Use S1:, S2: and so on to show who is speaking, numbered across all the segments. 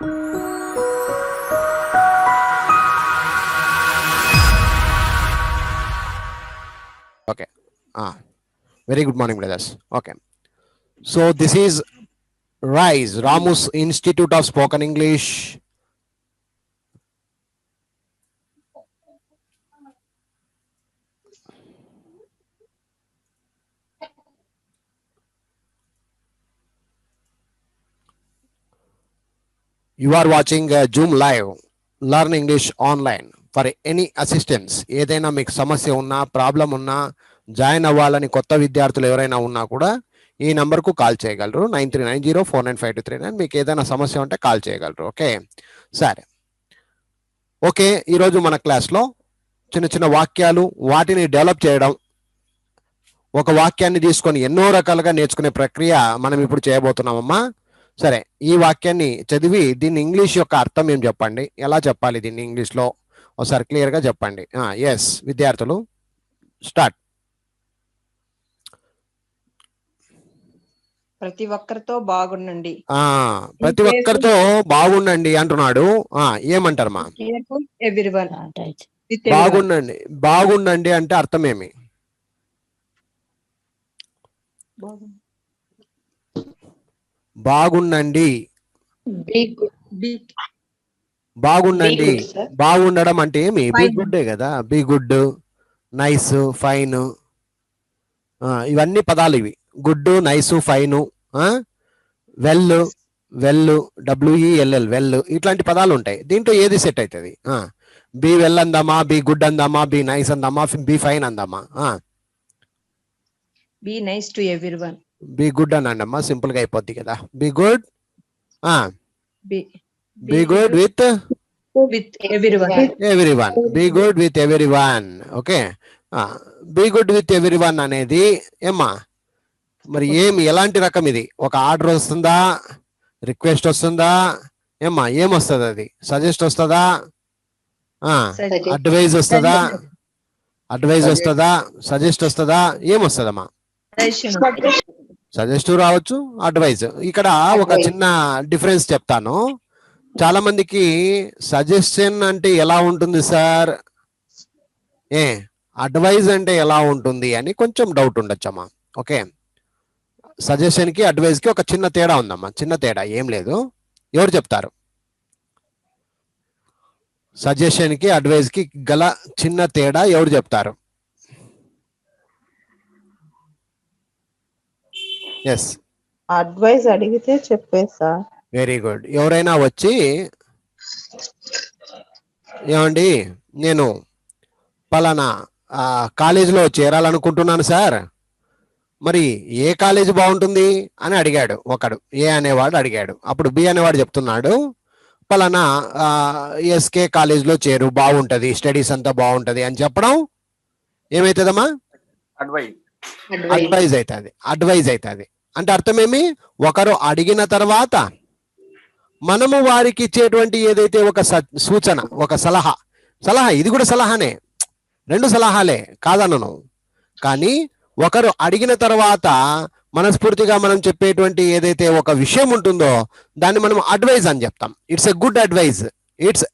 S1: Okay. Very good morning, brothers. Okay. So this is RISE, Ramus Institute of Spoken English. You are watching Zoom Live, Learn English Online. For any assistance, ఏదైనా మీకు సమస్య ఉన్నా problem ఉన్నా join అవ్వాలని కొత్త విద్యార్థులు ఎవరైనా ఉన్నా కూడా ఈ నంబర్కు కాల్ చేయగలరు 9390495239. మీకు ఏదైనా సమస్య ఉంటే కాల్ చేయగలరు. ఓకే, సరే. ఓకే, ఈరోజు మన క్లాస్లో చిన్న చిన్న వాక్యాలు, వాటిని డెవలప్ చేయడం, ఒక వాక్యాన్ని తీసుకొని ఎన్నో రకాలుగా నేర్చుకునే ప్రక్రియ మనం ఇప్పుడు చేయబోతున్నామమ్మా. సరే, ఈ వాక్యాన్ని చదివి దీన్ని ఇంగ్లీష్ యొక్క అర్థం ఏం చెప్పండి, ఎలా చెప్పాలి దీన్ని ఇంగ్లీష్లో ఒకసారి క్లియర్గా చెప్పండి. ఎస్ విద్యార్థులు, స్టార్ట్.
S2: ప్రతి ఒక్కరితో బాగుండండి.
S1: ప్రతి ఒక్కరితో బాగుండండి అంటున్నాడు. ఏమంటారమ్మా? బాగుండండి, బాగుండండి అంటే అర్థం ఏమి? బాగుండండి, బాగుండండి, బాగుండడం అంటే ఏమి? బీ గుడ్డే కదా. బీ గుడ్, నైస్, ఫైన్, ఇవన్నీ పదాలు ఇవి. Good, nice, fine, well, well, W E L L, well, ఇట్లాంటి పదాలు ఉంటాయి. దీంట్లో ఏది సెట్ అవుతుంది? బీ వెల్ అందామా, బీ గుడ్ అందామా, బీ నైస్ అందామా, బీ ఫైన్ అందామా?
S2: Be nice to everyone.
S1: Be good అని అండమ్మా, సింపుల్ గా అయిపోద్ది కదా. Be good, be good with everyone. Be good with everyone. Okay, be good with everyone అనేది ఏమ్మా మరి ఏమి, ఎలాంటి రకం ఇది? ఒక ఆర్డర్ వస్తుందా, రిక్వెస్ట్ వస్తుందా, ఏమ్మా ఏమొస్తుంది? అది సజెస్ట్ వస్తుందా, అడ్వైజ్ వస్తుందా, అడ్వైజ్ వస్తుందా, సజెస్ట్ వస్తుందా, ఏమొస్తుందమ్మా? సజెస్ట్ రావచ్చు, అడ్వైజ్. ఇక్కడ ఒక చిన్న డిఫరెన్స్ చెప్తాను. చాలా మందికి సజెషన్ అంటే ఎలా ఉంటుంది సార్, అడ్వైజ్ అంటే ఎలా ఉంటుంది అని కొంచెం డౌట్ ఉండొచ్చమ్మా. ఓకే, సజెషన్ కి అడ్వైజ్ కి ఒక చిన్న తేడా ఉందమ్మా. చిన్న తేడా, ఏం లేదు. ఎవరు చెప్తారు? సజెషన్ కి అడ్వైజ్ కి గల చిన్న తేడా ఎవరు చెప్తారు? ఎస్,
S3: అడ్వైస్ అడిగితే చెప్పేసా.
S1: Very good. ఎవరైనా వచ్చి ఏమండి నేను పలానా కాలేజీలో చేరాలనుకుంటున్నాను సార్, మరి ఏ కాలేజీ బాగుంటుంది అని అడిగాడు ఒకడు. ఏ అనేవాడు అడిగాడు. అప్పుడు బి అనేవాడు చెప్తున్నాడు పలానా ఎస్కే కాలేజీలో చేరు, బాగుంటది, స్టడీస్ అంతా బాగుంటది అని చెప్పడం ఏమైతుందమ్మా? అడ్వైజ్ అవుతుంది. అడ్వైజ్ అవుతుంది అంటే అర్థమేమి? ఒకరు అడిగిన తర్వాత మనము వారికి ఇచ్చేటువంటి ఏదైతే ఒక సూచన, ఒక సలహా, ఇది కూడా సలహానే, రెండు సలహాలే కాదనను. కానీ ఒకరు అడిగిన తర్వాత మనస్ఫూర్తిగా మనం చెప్పేటువంటి ఏదైతే ఒక విషయం ఉంటుందో దాన్ని మనం అడ్వైజ్ అని చెప్తాం. It's a good advise, it's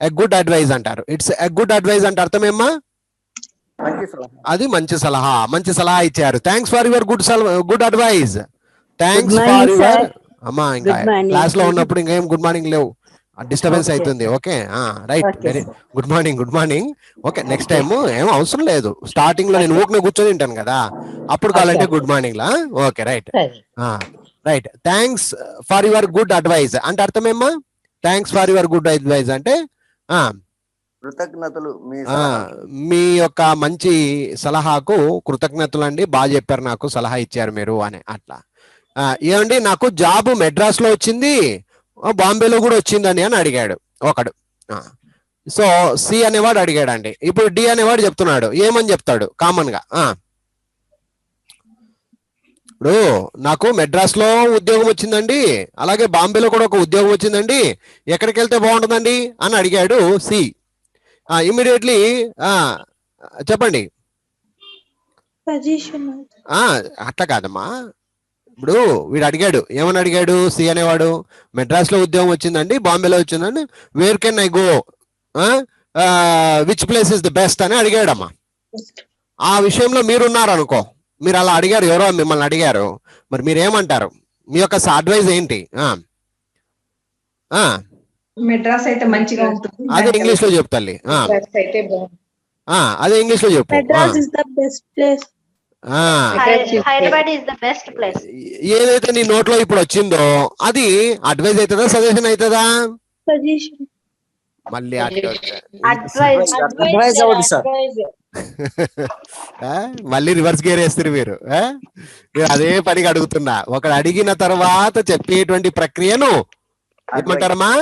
S1: a good advise అంటారు. ఇట్స్ ఎ గుడ్ అడ్వైజ్ అంటే అర్థమేమ్మా? అది మంచి సలహా, మంచి సలహా ఇచ్చారు. Thanks for your good advise. Thanks for your. అమ్మా ఇంకా క్లాస్ లో ఉన్నప్పుడు ఇంకేం గుడ్ మార్నింగ్ లేవు, డిస్టర్బెన్స్ అవుతుంది. Okay, right, very good morning. Good morning. Okay, next time ఏం అవసరం లేదు. స్టార్టింగ్ లో నేను ఊరికే కూర్చొని ఉంటాను కదా, అప్పుడు కావాలంటే గుడ్ మార్నింగ్ లా. Okay, right, right. Thanks for your good advise అంటే అర్థమేమ్మా? Thanks for your good advise అంటే
S4: కృతజ్ఞతలు,
S1: మీ యొక్క మంచి సలహాకు కృతజ్ఞతలు అండి, బాగా చెప్పారు, నాకు సలహా ఇచ్చారు మీరు అని. అట్లా ఏమండి నాకు జాబ్ మెడ్రాస్ లో వచ్చింది, బాంబేలో కూడా వచ్చిందని అని అడిగాడు ఒకడు. సో సి అనేవాడు అడిగాడండి. ఇప్పుడు డి అనేవాడు చెప్తున్నాడు. ఏమని చెప్తాడు కామన్ గా? ఇప్పుడు నాకు మెడ్రాస్ లో ఉద్యోగం వచ్చిందండి, అలాగే బాంబేలో కూడా ఒక ఉద్యోగం వచ్చిందండి, ఎక్కడికి వెళ్తే బాగుంటుందండి అని అడిగాడు సి. ఇమ్మీడియట్లీ చెప్పండి. అట్లా కాదమ్మా, ఇప్పుడు వీడు అడిగాడు, ఏమని అడిగాడు? సి అనేవాడు, మెడ్రాస్ లో ఉద్యోగం వచ్చిందండి, బాంబేలో వచ్చిందండి, where can I go, which place is the best అని అడిగాడమ్మా. ఆ విషయంలో మీరున్నారు అనుకో, మీరు అలా అడిగారు, ఎవరో మిమ్మల్ని అడిగారు, మరి మీరు ఏమంటారు? మీ యొక్క అడ్వైజ్ ఏంటి?
S2: మెడ్రాస్ అయితే మంచిగా ఉంటుంది.
S1: అదే ఇంగ్లీష్ లో చెప్తాలి.
S2: అయితే బాగుంది.
S1: అదే ఇంగ్లీష్ లో చెప్పు.
S4: Madras is the best place.
S5: Hyderabad is the best place.
S1: ఏదైతే నీ నోట్లో ఇప్పుడు వచ్చిందో అది అడ్వైజ్ అవుతుందా, సజెషన్ అవుతుందా?
S4: Suggestion.
S1: మళ్ళీ
S5: Advice.
S3: Advice అవుతుంది సార్.
S1: మళ్ళీ రివర్స్ గేర్ వేస్తారు మీరు. మీరు అదే పనిగా అడుగుతున్నా. ఒకడు అడిగిన తర్వాత చెప్పేటువంటి ప్రక్రియను ఏమంటారమ్మా?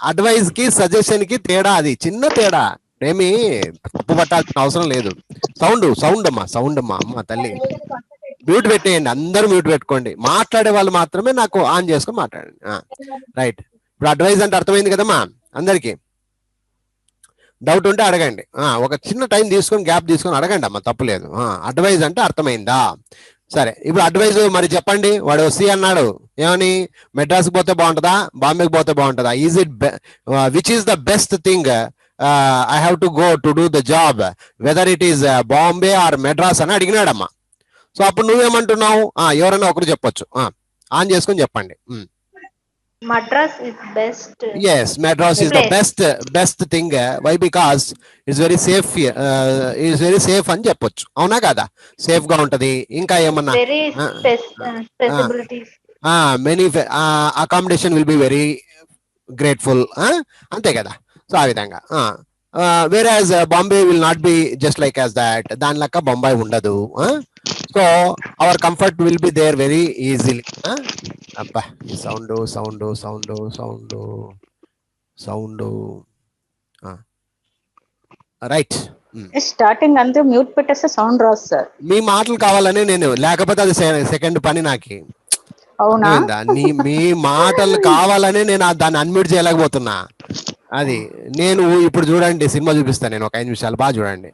S1: అడ్వైజ్ కి సజెషన్ కి తేడా, అది చిన్న తేడా, ఏమి తప్పు పట్టాల్సిన అవసరం లేదు. సౌండ్ అమ్మా అమ్మ తల్లి, మ్యూట్ పెట్టేయండి, అందరూ మ్యూట్ పెట్టుకోండి. మాట్లాడే వాళ్ళు మాత్రమే నాకు ఆన్ చేసుకొని మాట్లాడండి. రైట్, ఇప్పుడు అడ్వైజ్ అంటే అర్థమైంది కదమ్మా అందరికి? డౌట్ ఉంటే అడగండి. ఒక చిన్న టైం తీసుకొని గ్యాప్ తీసుకొని అడగండి అమ్మా, తప్పులేదు. అడ్వైజ్ అంటే అర్థమైందా? సరే, ఇప్పుడు అడ్వైజ్ మరి చెప్పండి. వాడు సి అన్నాడు, ఏమని? మెడ్రాస్కి పోతే బాగుంటుందా, బాంబేకి పోతే బాగుంటుందా? Is it which is the best thing I have to go to do the job, whether it is Bombay or Madras అని అడిగినాడమ్మా. సో అప్పుడు నువ్వేమంటున్నావు? ఎవరైనా ఒకరు చెప్పొచ్చు, ఆన్ చేసుకొని చెప్పండి.
S5: Madras is best.
S1: Yes, Madras is the best thing. Why? Because it's very safe. It's very safe అని చెప్పొచ్చు, అవునా కదా? సేఫ్ గా ఉంటది. ఇంకా ఏమన్నా?
S5: Very facilities.
S1: Many accommodation will be very grateful. అంతే కదా? సో ఆ విధంగా. whereas Bombay will not be just like as that. దాని లెక్క బొంబాయి ఉండదు. So our comfort will be there very easily. అబ్బా, ఈ సౌండ్ రైట్.
S3: స్టార్టింగ్ అంతే మ్యూట్ పెట్టేస్తే సౌండ్ రాదు సార్.
S1: మీ మాటలు కావాలని నేను, లేకపోతే అది సెకండ్ పని నాకు.
S3: అవునా?
S1: మీ మాటలు కావాలని నేను దాన్ని అన్మ్యూట్ చేయలేకపోతున్నా. అది నేను ఇప్పుడు చూడండి, సినిమా చూపిస్తాను నేను, ఒక 5 నిమిషాలు బాగా చూడండి.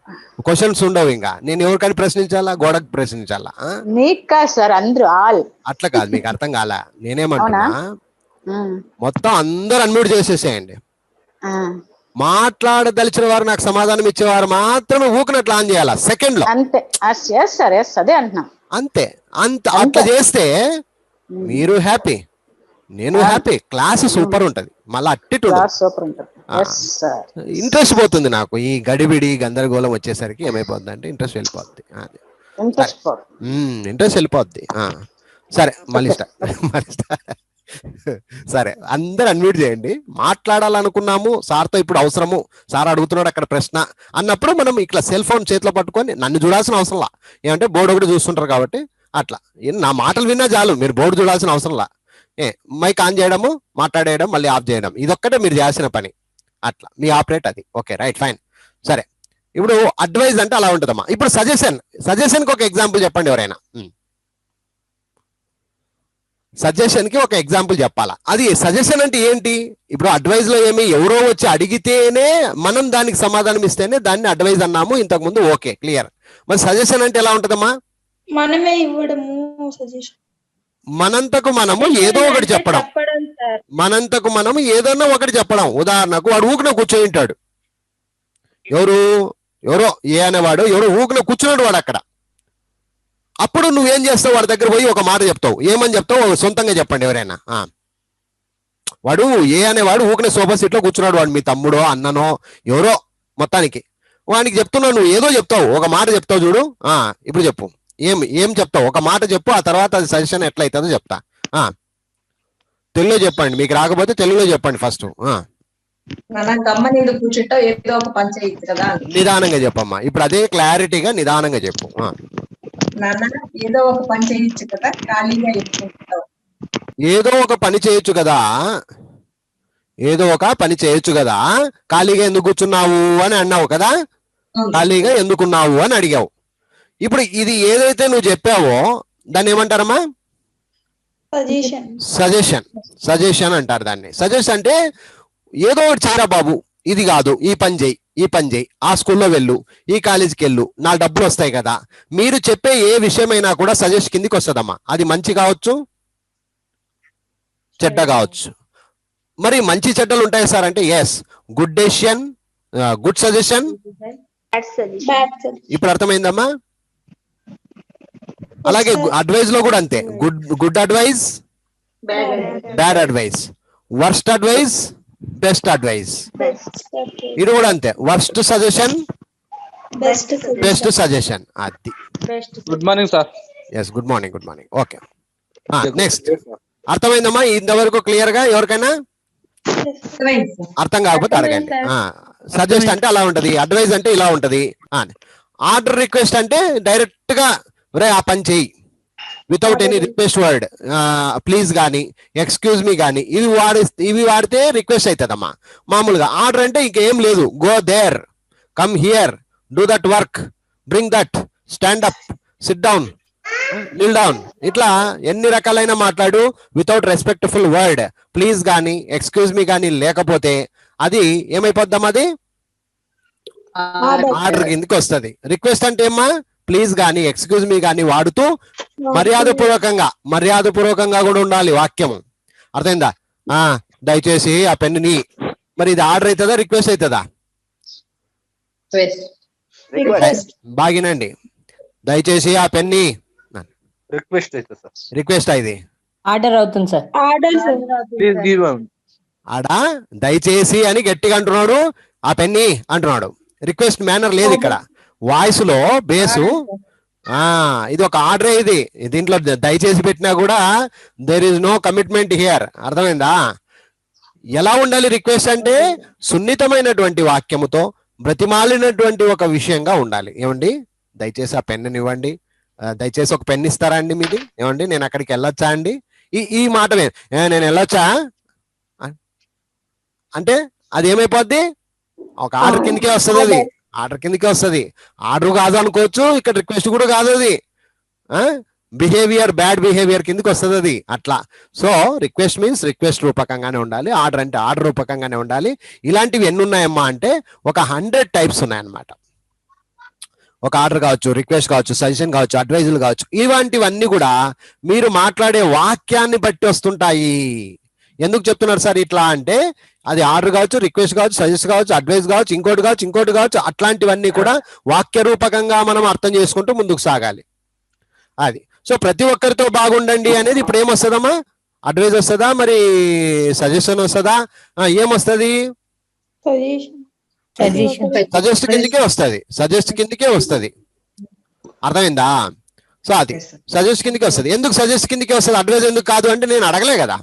S1: క్వశ్చన్స్ ఉండవు, ఇంకా నేను ఎవరికైనా ప్రశ్నించాలా, గోడకు ప్రశ్నించాలా?
S3: మీకు కాదు సార్, అందరూ ఆల్.
S1: అట్లా కాదు, మీకు అర్థం కాలా. నేనేమంటున్నా, మొత్తం అందరు అన్మ్యూట్ చేసేసేయండి. మాట్లాడదలిచిన వారు, నాకు సమాధానం ఇచ్చేవారు మాత్రమే ఊకినట్లు ఆన్ చేయాలా సెకండ్ లో.
S3: అంతే సార్, అదే అంటున్నా.
S1: అంతే, అట్లా చేస్తే మీరు హ్యాపీ, నేను హ్యాపీ, క్లాస్ సూపర్ ఉంటది. మళ్ళీ ఇంట్రెస్ట్ పోతుంది నాకు. ఈ గడిబిడి గందరగోళం వచ్చేసరికి ఏమైపోద్ది అంటే ఇంట్రెస్ట్ వెళ్ళిపోద్ది. ఇంట్రెస్ట్ వెళ్ళిపోద్ది. సరే, మళ్ళీ సరే, అందరు అన్మ్యూట్ చేయండి. మాట్లాడాలనుకున్నాము, సార్తో ఇప్పుడు అవసరము, సార్ అడుగుతున్నాడు అక్కడ ప్రశ్న అన్నప్పుడు మనం ఇట్లా సెల్ ఫోన్ చేతిలో పట్టుకొని, నన్ను చూడాల్సిన అవసరంలా, ఏమంటే బోర్డు ఒకటి చూస్తుంటారు కాబట్టి అట్లా నా మాటలు విన్నా చాలు, మీరు బోర్డు చూడాల్సిన అవసరంలా. మైక్ ఆన్ చేయడము, మాట్లాడేయడం, మళ్ళీ ఆఫ్ చేయడం, ఇదొక్కటే మీరు చేయాల్సిన పని. అట్లా మీ ఆపరేట్ అది. Okay, right, fine. సరే, ఇప్పుడు అడ్వైజ్ అంటే అలా ఉంటుందమ్మా. ఇప్పుడు సజెషన్కి ఒక ఎగ్జాంపుల్ చెప్పండి ఎవరైనా. సజెషన్ కి ఒక ఎగ్జాంపుల్ చెప్పాలా? అది సజెషన్ అంటే ఏంటి? ఇప్పుడు అడ్వైజ్ లో ఏమి, ఎవరో వచ్చి అడిగితేనే మనం దానికి సమాధానం ఇస్తేనే దాన్ని అడ్వైజ్ అన్నాము ఇంతకు ముందు. Okay, clear. మరి సజెషన్ అంటే ఎలా ఉంటదమ్మా?
S4: మనమే ఇవ్వడము సజెషన్.
S1: మనంతకు మనము ఏదో ఒకటి చెప్పడం, మనంతకు మనము ఏదన్నా ఒకటి చెప్పడం. ఉదాహరణకు వాడు ఊకిన కూర్చొని ఉంటాడు, ఎవరో ఏ అనేవాడు ఎవరో ఊకిన కూర్చున్నాడు వాడు అక్కడ. అప్పుడు నువ్వేం చేస్తావు? వాడి దగ్గర పోయి ఒక మాట చెప్తావు. ఏమని చెప్తావు? సొంతంగా చెప్పండి ఎవరైనా. వాడు ఏ అనేవాడు ఊకిన సోఫా సీట్ లో కూర్చున్నాడు, వాడు మీ తమ్ముడో అన్ననో ఎవరో, మొత్తానికి వాడికి చెప్తున్నావు. నువ్వు ఏదో చెప్తావు, ఒక మాట చెప్తావు చూడు. ఇప్పుడు చెప్పు, ఏం చెప్తావు? ఒక మాట చెప్పు, ఆ తర్వాత అది సజెషన్ ఎట్లయితుందో చెప్తా. తెలుగులో చెప్పండి, మీకు రాకపోతే తెలుగులో చెప్పండి ఫస్ట్. నిదానంగా చెప్పమ్మా. ఇప్పుడు అదే క్లారిటీగా నిదానంగా చెప్పు.
S2: ఏదో ఒక పని చేయొచ్చు కదా, ఖాళీగా
S1: ఏదో ఒక పని చేయొచ్చు కదా, ఏదో ఒక పని చేయొచ్చు కదా, ఖాళీగా ఎందుకు కూర్చున్నావు అని అన్నావు కదా, ఖాళీగా ఎందుకున్నావు అని అడిగావు. ఇప్పుడు ఇది ఏదైతే నువ్వు చెప్పావో దాన్ని ఏమంటారమ్మా? సజెషన్ అంటారు దాన్ని. సజెషన్ అంటే ఏదో ఒకటి చేయరా బాబు, ఇది కాదు, ఈ పని చెయ్యి, ఈ పని చేయి, ఆ స్కూల్లో వెళ్ళు, ఈ కాలేజీకి వెళ్ళు, నా డబ్బులు వస్తాయి కదా. మీరు చెప్పే ఏ విషయమైనా కూడా సజెస్ట్ కిందికి వస్తుందమ్మా. అది మంచి కావచ్చు, చెడ్డ కావచ్చు. మరి మంచి చెడ్డలు ఉంటాయి సార్ అంటే yes, good decision, good suggestion.
S5: Bad suggestion.
S4: Bad suggestion.
S1: ఇప్పుడు అర్థమైందమ్మా? అలాగే అడ్వైజ్ లో కూడా అంతే, good advice, bad advice, worst advice, best advice. ఇది కూడా అంతే, worst suggestion,
S4: Best
S1: best suggestion. అది
S6: good morning sir.
S1: Yes, good morning, good morning. Okay, next. అర్థమైందమ్మా ఇంతవరకు క్లియర్ గా? ఎవరికైనా
S2: అర్థమైంది సార్.
S1: అర్థం కాకపోతే అడగండి. సజెస్ట్ అంటే అలా ఉంటది, అడ్వైజ్ అంటే ఇలా ఉంటది, ఆర్డర్ రిక్వెస్ట్ అంటే డైరెక్ట్ గా రే ఆ పని చెయ్యి, without any request word, please కానీ ఎక్స్క్యూజ్ మీ కానీ ఇవి వాడితే రిక్వెస్ట్ అవుతుందమ్మా. మామూలుగా ఆర్డర్ అంటే ఇంకేం లేదు, go there, come here, do that work, bring that, stand up, sit down, kneel down, ఇట్లా ఎన్ని రకాలైన మాట్లాడు. వితౌట్ రెస్పెక్ట్ఫుల్ వర్డ్, ప్లీజ్ కానీ ఎక్స్క్యూజ్ మీ కానీ లేకపోతే అది ఏమైపోద్దాం, అది ఆర్డర్ కిందకి వస్తుంది. రిక్వెస్ట్ అంటే ఏమ్మా, ప్లీజ్ కానీ ఎక్స్క్యూజ్ మీ కానీ వాడుతూ మర్యాదపూర్వకంగా కూడా ఉండాలి వాక్యం. అర్థమైందా? దయచేసి ఆ పెన్నుని, మరి ఇది ఆర్డర్ అవుతుందా రిక్వెస్ట్ అవుతుందా?
S2: Request.
S1: బాగినండి, దయచేసి ఆ పెన్ని,
S6: రిక్వెస్ట్ అయితే సార్.
S1: రిక్వెస్ట్ ఇది
S7: ఆర్డర్ అవుతుంది sir.
S4: Order, sir.
S6: Please give.
S1: ఆడ దయచేసి అని గట్టిగా అంటున్నాడు, ఆ పెన్ని అంటున్నాడు. రిక్వెస్ట్ మేనర్ లేదు ఇక్కడ, వాయిస్ లో బేసు. ఇది ఒక ఆర్డర్. ఇది దీంట్లో దయచేసి పెట్టినా కూడా there is no commitment here. అర్థమైందా? ఎలా ఉండాలి రిక్వెస్ట్ అంటే? సున్నితమైనటువంటి వాక్యముతో బ్రతిమాలినటువంటి ఒక విషయంగా ఉండాలి. ఏమండి దయచేసి ఆ పెన్నుని ఇవ్వండి, దయచేసి ఒక పెన్ ఇస్తారా అండి మీది, ఏమండి నేను అక్కడికి వెళ్ళొచ్చా అండి, ఈ మాట నేను వెళ్ళొచ్చా అంటే అది ఏమైపోద్ది, ఒక ఆర్డర్ కిందకే వస్తుంది. అది ఆర్డర్ కిందకే వస్తుంది. ఆర్డర్ కాదు అనుకోవచ్చు, ఇక్కడ రిక్వెస్ట్ కూడా కాదు, అది బిహేవియర్, బ్యాడ్ బిహేవియర్ కిందకి వస్తుంది అది. అట్లా. సో రిక్వెస్ట్ మీన్స్ రిక్వెస్ట్ రూపకంగానే ఉండాలి, ఆర్డర్ అంటే ఆర్డర్ రూపకంగానే ఉండాలి. ఇలాంటివి ఎన్ని ఉన్నాయమ్మా అంటే ఒక 100 టైప్స్ ఉన్నాయన్నమాట. ఒక ఆర్డర్ కావచ్చు, రిక్వెస్ట్ కావచ్చు, సజెషన్ కావచ్చు, అడ్వైజులు కావచ్చు. ఇలాంటివన్నీ కూడా మీరు మాట్లాడే వాక్యాన్ని బట్టి వస్తుంటాయి. ఎందుకు చెప్తున్నారు సార్ ఇట్లా అంటే, అది ఆర్డర్ కావచ్చు, రిక్వెస్ట్ కావచ్చు, సజెస్ట్ కావచ్చు, అడ్వైస్ కావచ్చు, ఇంకోటి కావచ్చు, అట్లాంటివన్నీ కూడా వాక్య రూపకంగా మనం అర్థం చేసుకుంటూ ముందుకు సాగాలి. అది. సో ప్రతి ఒక్కరితో బాగుండండి అనేది ఇప్పుడు ఏమొస్తుందమ్మా? అడ్వైజ్ వస్తుందా, మరి సజెషన్ వస్తుందా, ఏమొస్తుంది? సజెస్ట్ కిందకే వస్తుంది. అర్థమైందా? సో అది సజెస్ట్ కిందకే వస్తుంది. ఎందుకు సజెస్ట్ కిందకే వస్తుంది, అడ్వైజ్ ఎందుకు కాదు అంటే నేను అడగలే కదా,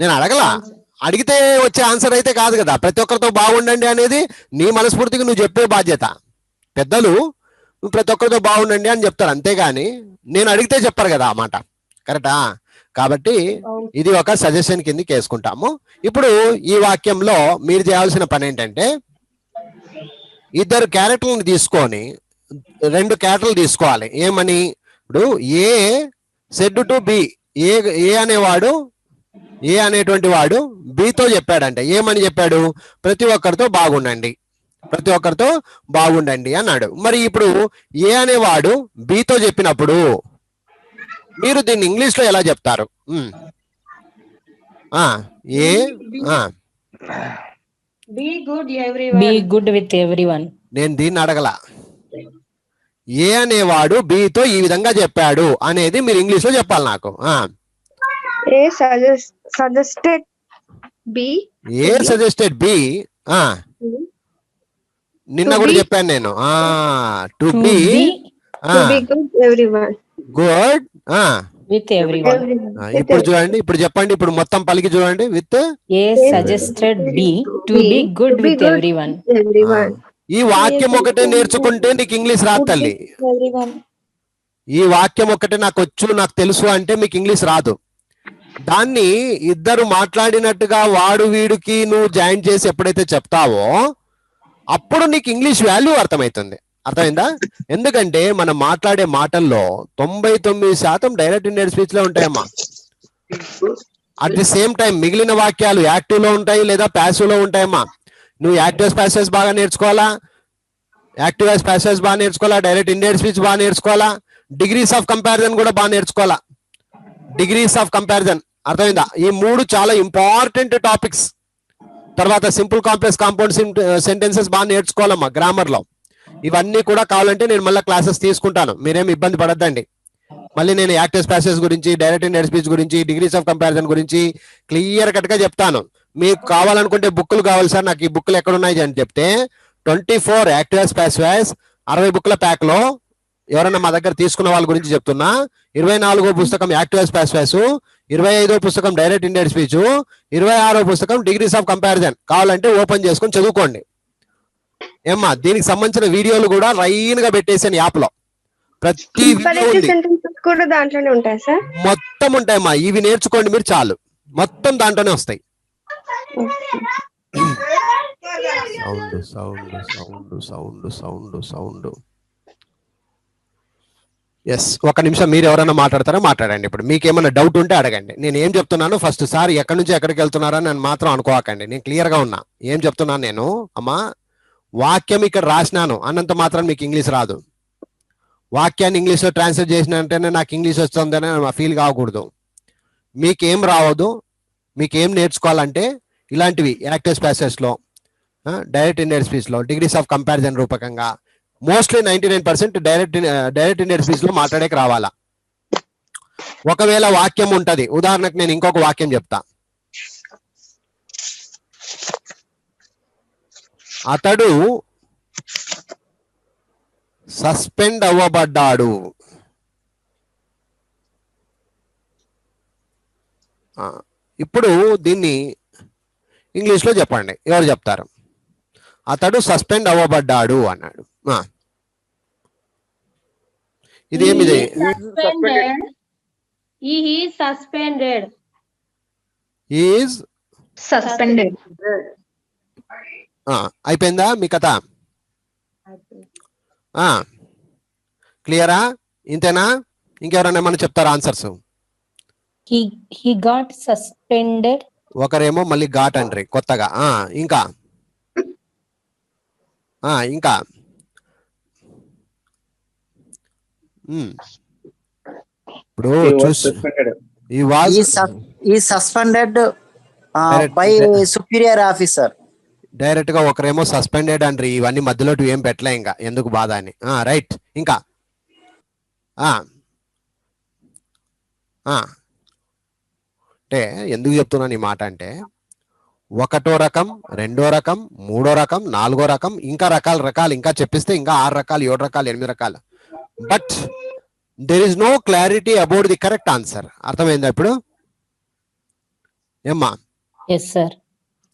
S1: నేను అడగలా. అడిగితే వచ్చే ఆన్సర్ అయితే కాదు కదా. ప్రతి ఒక్కరితో బాగుండండి అనేది నీ మనస్ఫూర్తిగా నువ్వు చెప్పే బాధ్యత. పెద్దలు ప్రతి ఒక్కరితో బాగుండండి అని చెప్తారు, అంతేగాని నేను అడిగితే చెప్పారు కదా ఆ మాట. కరెక్టా? కాబట్టి ఇది ఒక సజెషన్ కిందకి వేసుకుంటాము. ఇప్పుడు ఈ వాక్యంలో మీరు చేయాల్సిన పని ఏంటంటే, ఇద్దరు క్యారెక్టర్లను తీసుకొని 2 క్యారెక్టర్లు తీసుకోవాలి. ఏమని? ఇప్పుడు ఏ సెడ్ టు బి, ఏ అనేటువంటి వాడు బితో చెప్పాడంటే ఏమని చెప్పాడు? ప్రతి ఒక్కరితో బాగుండండి అన్నాడు. మరి ఇప్పుడు ఏ అనేవాడు బితో చెప్పినప్పుడు మీరు దీన్ని ఇంగ్లీష్ లో ఎలా చెప్తారు?
S7: Be good with everyone.
S1: నేను దీన్ని అడగల. ఏ అనేవాడు బితో ఈ విధంగా చెప్పాడు అనేది మీరు ఇంగ్లీష్ లో చెప్పాలి నాకు.
S5: Suggested B.
S1: A suggested B. నిన్న కూడా చెప్పాను నేను. To be
S5: good everyone.
S1: Good
S7: with everyone.
S1: ఇప్పుడు చూడండి, ఇప్పుడు చెప్పండి, ఇప్పుడు మొత్తం పలికి చూడండి. With
S7: a suggested B to be good with everyone.
S1: ఈ వాక్యం ఒకటే నేర్చుకుంటే నీకు ఇంగ్లీష్ రాదు తల్లి.
S4: Everyone.
S1: ఈ వాక్యం ఒకటే నాకు వచ్చు, నాకు తెలుసు అంటే మీకు ఇంగ్లీష్ రాదు. దాన్ని ఇద్దరు మాట్లాడినట్టుగా వాడు వీడికి నువ్వు జాయిన్ చేసి ఎప్పుడైతే చెప్తావో అప్పుడు నీకు ఇంగ్లీష్ వాల్యూ అర్థమవుతుంది. అర్థమైందా? ఎందుకంటే మనం మాట్లాడే మాటల్లో 99% డైరెక్ట్ ఇండైరెక్ట్ స్పీచ్ లో ఉంటాయమ్మా. అట్ ది సేమ్ టైం మిగిలిన వాక్యాలు యాక్టివ్ లో ఉంటాయి లేదా ప్యాసివ్ లో ఉంటాయమ్మా. నువ్వు యాక్టివ్ ప్యాసేజ్ బాగా నేర్చుకోవాలా, యాక్టివ్ ప్యాసేజ్ బాగా నేర్చుకోవాలా, డైరెక్ట్ ఇండైరెక్ట్ స్పీచ్ బాగా నేర్చుకోవాలా, డిగ్రీస్ ఆఫ్ కంపారిజన్ కూడా బాగా నేర్చుకోవాలా. డిగ్రీస్ ఆఫ్ కంపారిజన్ అర్థమైందా? ఈ 3 చాలా ఇంపార్టెంట్ టాపిక్స్. తర్వాత సింపుల్ కాంప్లెక్స్ కాంపౌండ్ సెంటెన్సెస్ బాగా నేర్చుకోవాలమ్మా గ్రామర్ లో. ఇవన్నీ కూడా కావాలంటే నేను మళ్ళీ క్లాసెస్ తీసుకుంటాను, మీరేమి ఇబ్బంది పడద్దండి. మళ్ళీ నేను యాక్టివ్ ప్యాసేజ్ గురించి, డైరెక్ట్ ఇండైరెక్ట్ స్పీచ్ గురించి, డిగ్రీస్ ఆఫ్ కంపారిజన్ గురించి క్లియర్ కట్ గా చెప్తాను. మీకు కావాలనుకుంటే బుక్లు కావాలి సార్, నాకు ఈ బుక్లు ఎక్కడ ఉన్నాయి అని చెప్తే 24 యాక్టివ్ ప్యాసేజ్ 60 బుక్ల ప్యాక్ లో ఎవరైనా మా దగ్గర తీసుకున్న వాళ్ళ గురించి చెప్తున్నా. 24వ పుస్తకం యాక్టివ్ ప్యాసేజ్, 25వ పుస్తకం డైరెక్ట్ ఇండైరెక్ట్ స్పీచ్, 26వ పుస్తకం డిగ్రీస్ ఆఫ్ కంపారిజన్. కావాలంటే ఓపెన్ చేసుకొని చదువుకోండి. ఏమ్మా దీనికి సంబంధించిన వీడియోలు కూడా లైన్ గా పెట్టేసాను యాప్ లో. ప్రతి వీడియో ఉంది,
S5: సెంటెన్సెస్ కూడా దాంట్లోనే ఉంటాయి సార్.
S1: మొత్తం ఉంటాయమ్మా. ఇవి నేర్చుకోండి మీరు చాలు, మొత్తం దాంట్లోనే వస్తాయి. Sound sound sound sound sound sound. Yes, ఒక నిమిషం మీరు ఎవరైనా మాట్లాడతారో మాట్లాడండి. ఇప్పుడు మీకు ఏమైనా డౌట్ ఉంటే అడగండి. నేను ఏం చెప్తున్నాను ఫస్ట్ సార్ ఎక్కడి నుంచి ఎక్కడికి వెళ్తున్నారని నేను మాత్రం అనుకోకండి. నేను క్లియర్ గా ఉన్నా. ఏం చెప్తున్నాను నేను, అమ్మా వాక్యం ఇక్కడ రాసినాను అన్నంత మాత్రం మీకు ఇంగ్లీష్ రాదు. వాక్యాన్ని ఇంగ్లీష్లో ట్రాన్స్లేట్ చేసిన అంటేనే నాకు ఇంగ్లీష్ వస్తుందని ఫీల్ కాకూడదు. మీకేం రావద్దు, మీకేం నేర్చుకోవాలంటే ఇలాంటివి యాక్టివ్ ప్యాసేజ్ లో, డైరెక్ట్ ఇండైరెక్ట్ స్పీచ్ లో, డిగ్రీస్ ఆఫ్ కంపారిజన్ రూపకంగా మోస్ట్లీ 99% డైరెక్ట్ ఇండైరెక్ట్ స్పీచ్ లో మాట్లాడేకి రావాలా. ఒకవేళ వాక్యం ఉంటది, ఉదాహరణకు నేను ఇంకొక వాక్యం చెప్తా. అతడు సస్పెండ్ అవ్వబడ్డాడు. ఇప్పుడు దీన్ని ఇంగ్లీష్ లో చెప్పండి, ఎవరు చెప్తారు? అతడు సస్పెండ్ అవ్వబడ్డాడు అన్నాడు. ఇదేమిది?
S5: సస్పెండెడ్.
S1: అయిపోయిందా మీ కథ? క్లియరా? ఇంతేనా? ఇంకెవరైనా ఏమన్నా చెప్తారా ఆన్సర్స్?
S7: He got suspended.
S1: ఒకరేమో మళ్ళీ ఘాట్ అంటారు కొత్తగా. ఇంకా ఇంకా ఇప్పుడు
S8: he suspended by superior officer.
S1: Direct గా ఒకరేమో సస్పెండెడ్ అంటారు. ఇవన్నీ మధ్యలో ఏం పెట్టలే, ఇంకా ఎందుకు బాధ అని. రైట్. ఇంకా అంటే ఎందుకు చెప్తున్నాను ఈ మాట అంటే, ఒకటో రకం, రెండో రకం, మూడో రకం, నాలుగో రకం, ఇంకా రకాలు ఇంకా చెప్పిస్తే ఇంకా 6 రకాలు, 7 రకాలు, 8 రకాలు. But there is no clarity about the correct answer. అర్థమైందా ఇప్పుడు? ఏమ్మా?
S7: Yes sir.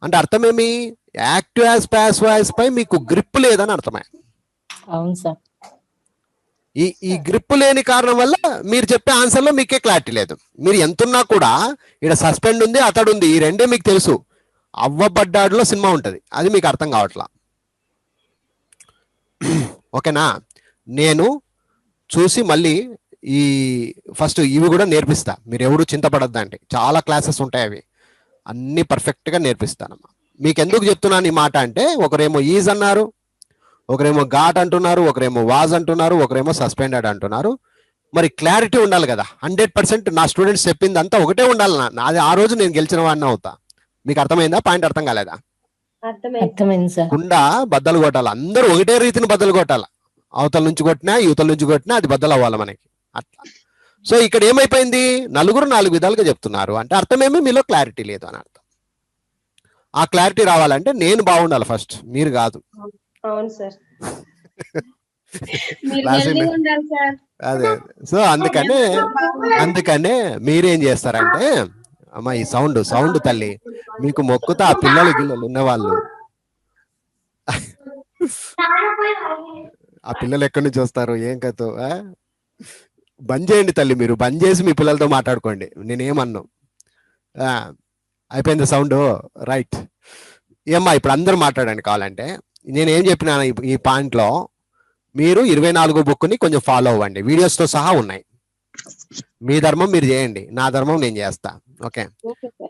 S1: అంటే అర్థమేమి? యాక్టివ్ యాజ్ ప్యాసివ్ పై మీకు గ్రిప్ లేదని అర్థమే.
S7: అవును సార్.
S1: ఈ గ్రిప్ లేని కారణం వల్ల మీరు చెప్పే ఆన్సర్ లో మీకే క్లారిటీ లేదు. మీరు ఎంతున్నా కూడా ఇక్కడ సస్పెండ్ ఉంది, అతడు ఉంది, ఈ రెండే మీకు తెలుసు. అవ్వబడ్డాడులో సినిమా ఉంటది, అది మీకు అర్థం కావట్లా. ఓకేనా? నేను చూసి మళ్ళీ ఈ ఫస్ట్ ఇవి కూడా నేర్పిస్తా. మీరు ఎవరు చింతపడద్దండి, చాలా క్లాసెస్ ఉంటాయి, అవి అన్ని పర్ఫెక్ట్ గా నేర్పిస్తానమ్మా. మీకు ఎందుకు చెప్తున్నాను ఈ మాట అంటే, ఒకరేమో ఈజ్ అన్నారు, ఒకరేమో ఘాట్ అంటున్నారు, ఒకరేమో వాజ్ అంటున్నారు, ఒకరేమో సస్పెండెడ్ అంటున్నారు. మరి క్లారిటీ ఉండాలి కదా. 100% నా స్టూడెంట్స్ చెప్పింది అంతా ఒకటే ఉండాలి. నాది ఆ రోజు నేను గెలిచిన వాడిని అవుతా. మీకు అర్థమైందా? పాయింట్ అర్థం కాలేదా?
S7: అర్థమైంది సార్.
S1: కుండా బద్దలు కొట్టాలి, అందరూ ఒకటే రీతిని బద్దలు కొట్టాలి. అవతల నుంచి కొట్టినా యువతల నుంచి కొట్టినా అది బద్దలు అవ్వాలి మనకి, అట్లా. సో ఇక్కడ ఏమైపోయింది, నలుగురు 4 విధాలుగా చెప్తున్నారు అంటే అర్థమేమి మీలో క్లారిటీ లేదు అని అర్థం. ఆ క్లారిటీ రావాలంటే నేను బాగుండాలి ఫస్ట్, మీరు కాదు.
S2: అవును సార్.
S1: అదే. సో అందుకనే మీరేం చేస్తారంటే, అమ్మా ఈ సౌండ్ తల్లి మీకు మొక్కుతా, ఆ పిల్లలు ఉన్నవాళ్ళు, ఆ పిల్లలు ఎక్కడి నుంచి వస్తారు ఏం కథ? బంద్ చేయండి తల్లి, మీరు బంద్ చేసి మీ పిల్లలతో మాట్లాడుకోండి, నేనేమన్నా. అయిపోయింది సౌండ్? రైట్. ఏమ్మా ఇప్పుడు అందరూ మాట్లాడండి కావాలంటే. నేనేం చెప్పినా ఈ పాయింట్ లో మీరు 24 బుక్ని కొంచెం ఫాలో అవ్వండి, వీడియోస్ తో సహా ఉన్నాయి. మీ ధర్మం మీరు చేయండి, నా ధర్మం నేను చేస్తా. ఓకే?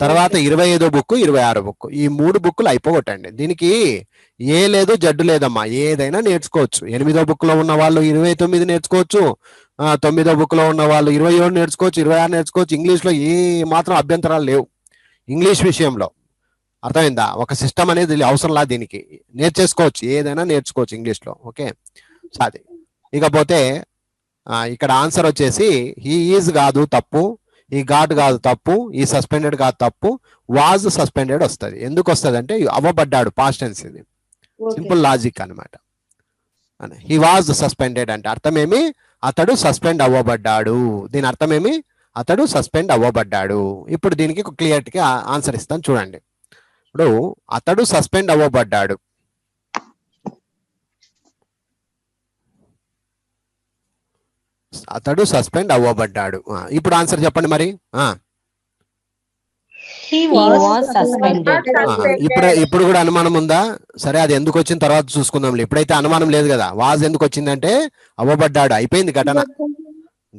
S1: తర్వాత 25వ బుక్ 26వ బుక్ ఈ 3 బుక్కులు అయిపోగొట్టండి. దీనికి ఏ లేదు జడ్డు లేదమ్మా, ఏదైనా నేర్చుకోవచ్చు. 8వ బుక్ లో ఉన్న వాళ్ళు 29 నేర్చుకోవచ్చు, 9వ బుక్ లో ఉన్న వాళ్ళు 27 నేర్చుకోవచ్చు, 26 నేర్చుకోవచ్చు. ఇంగ్లీష్ లో ఏ మాత్రం అభ్యంతరాలు లేవు ఇంగ్లీష్ విషయంలో. అర్థమైందా? ఒక సిస్టమ్ అనేది అవసరంలా, దీనికి నేర్చేసుకోవచ్చు, ఏదైనా నేర్చుకోవచ్చు ఇంగ్లీష్ లో. ఓకే, అది. ఇకపోతే ఇక్కడ ఆన్సర్ వచ్చేసి హీ ఈజ్ కాదు తప్పు, ఈ గాట్ కాదు తప్పు, ఈ సస్పెండెడ్ కాదు తప్పు, వాజ్ సస్పెండెడ్ వస్తుంది. ఎందుకు వస్తుంది అంటే అవ్వబడ్డాడు, పాస్ట్ టెన్స్, ఇది సింపుల్ లాజిక్ అనమాట. హీ వాజ్ సస్పెండెడ్ అంటే అర్థమేమి? అతడు సస్పెండ్ అవ్వబడ్డాడు. దీని అర్థమేమి? అతడు సస్పెండ్ అవ్వబడ్డాడు. ఇప్పుడు దీనికి క్లియర్గా ఆన్సర్ ఇస్తాను చూడండి. ఇప్పుడు అతడు సస్పెండ్ అవ్వబడ్డాడు. అతడు సస్పెండ్ అవ్వబడ్డాడు. ఇప్పుడు ఆన్సర్ చెప్పండి మరి.
S7: He was suspended.
S1: ఇప్పుడు కూడా అనుమానం ఉందా? సరే, అది ఎందుకు వచ్చిన తర్వాత చూసుకుందాం. ఇప్పుడైతే అనుమానం లేదు కదా. వాజ్ ఎందుకు వచ్చిందంటే అవ్వబడ్డాడు, అయిపోయింది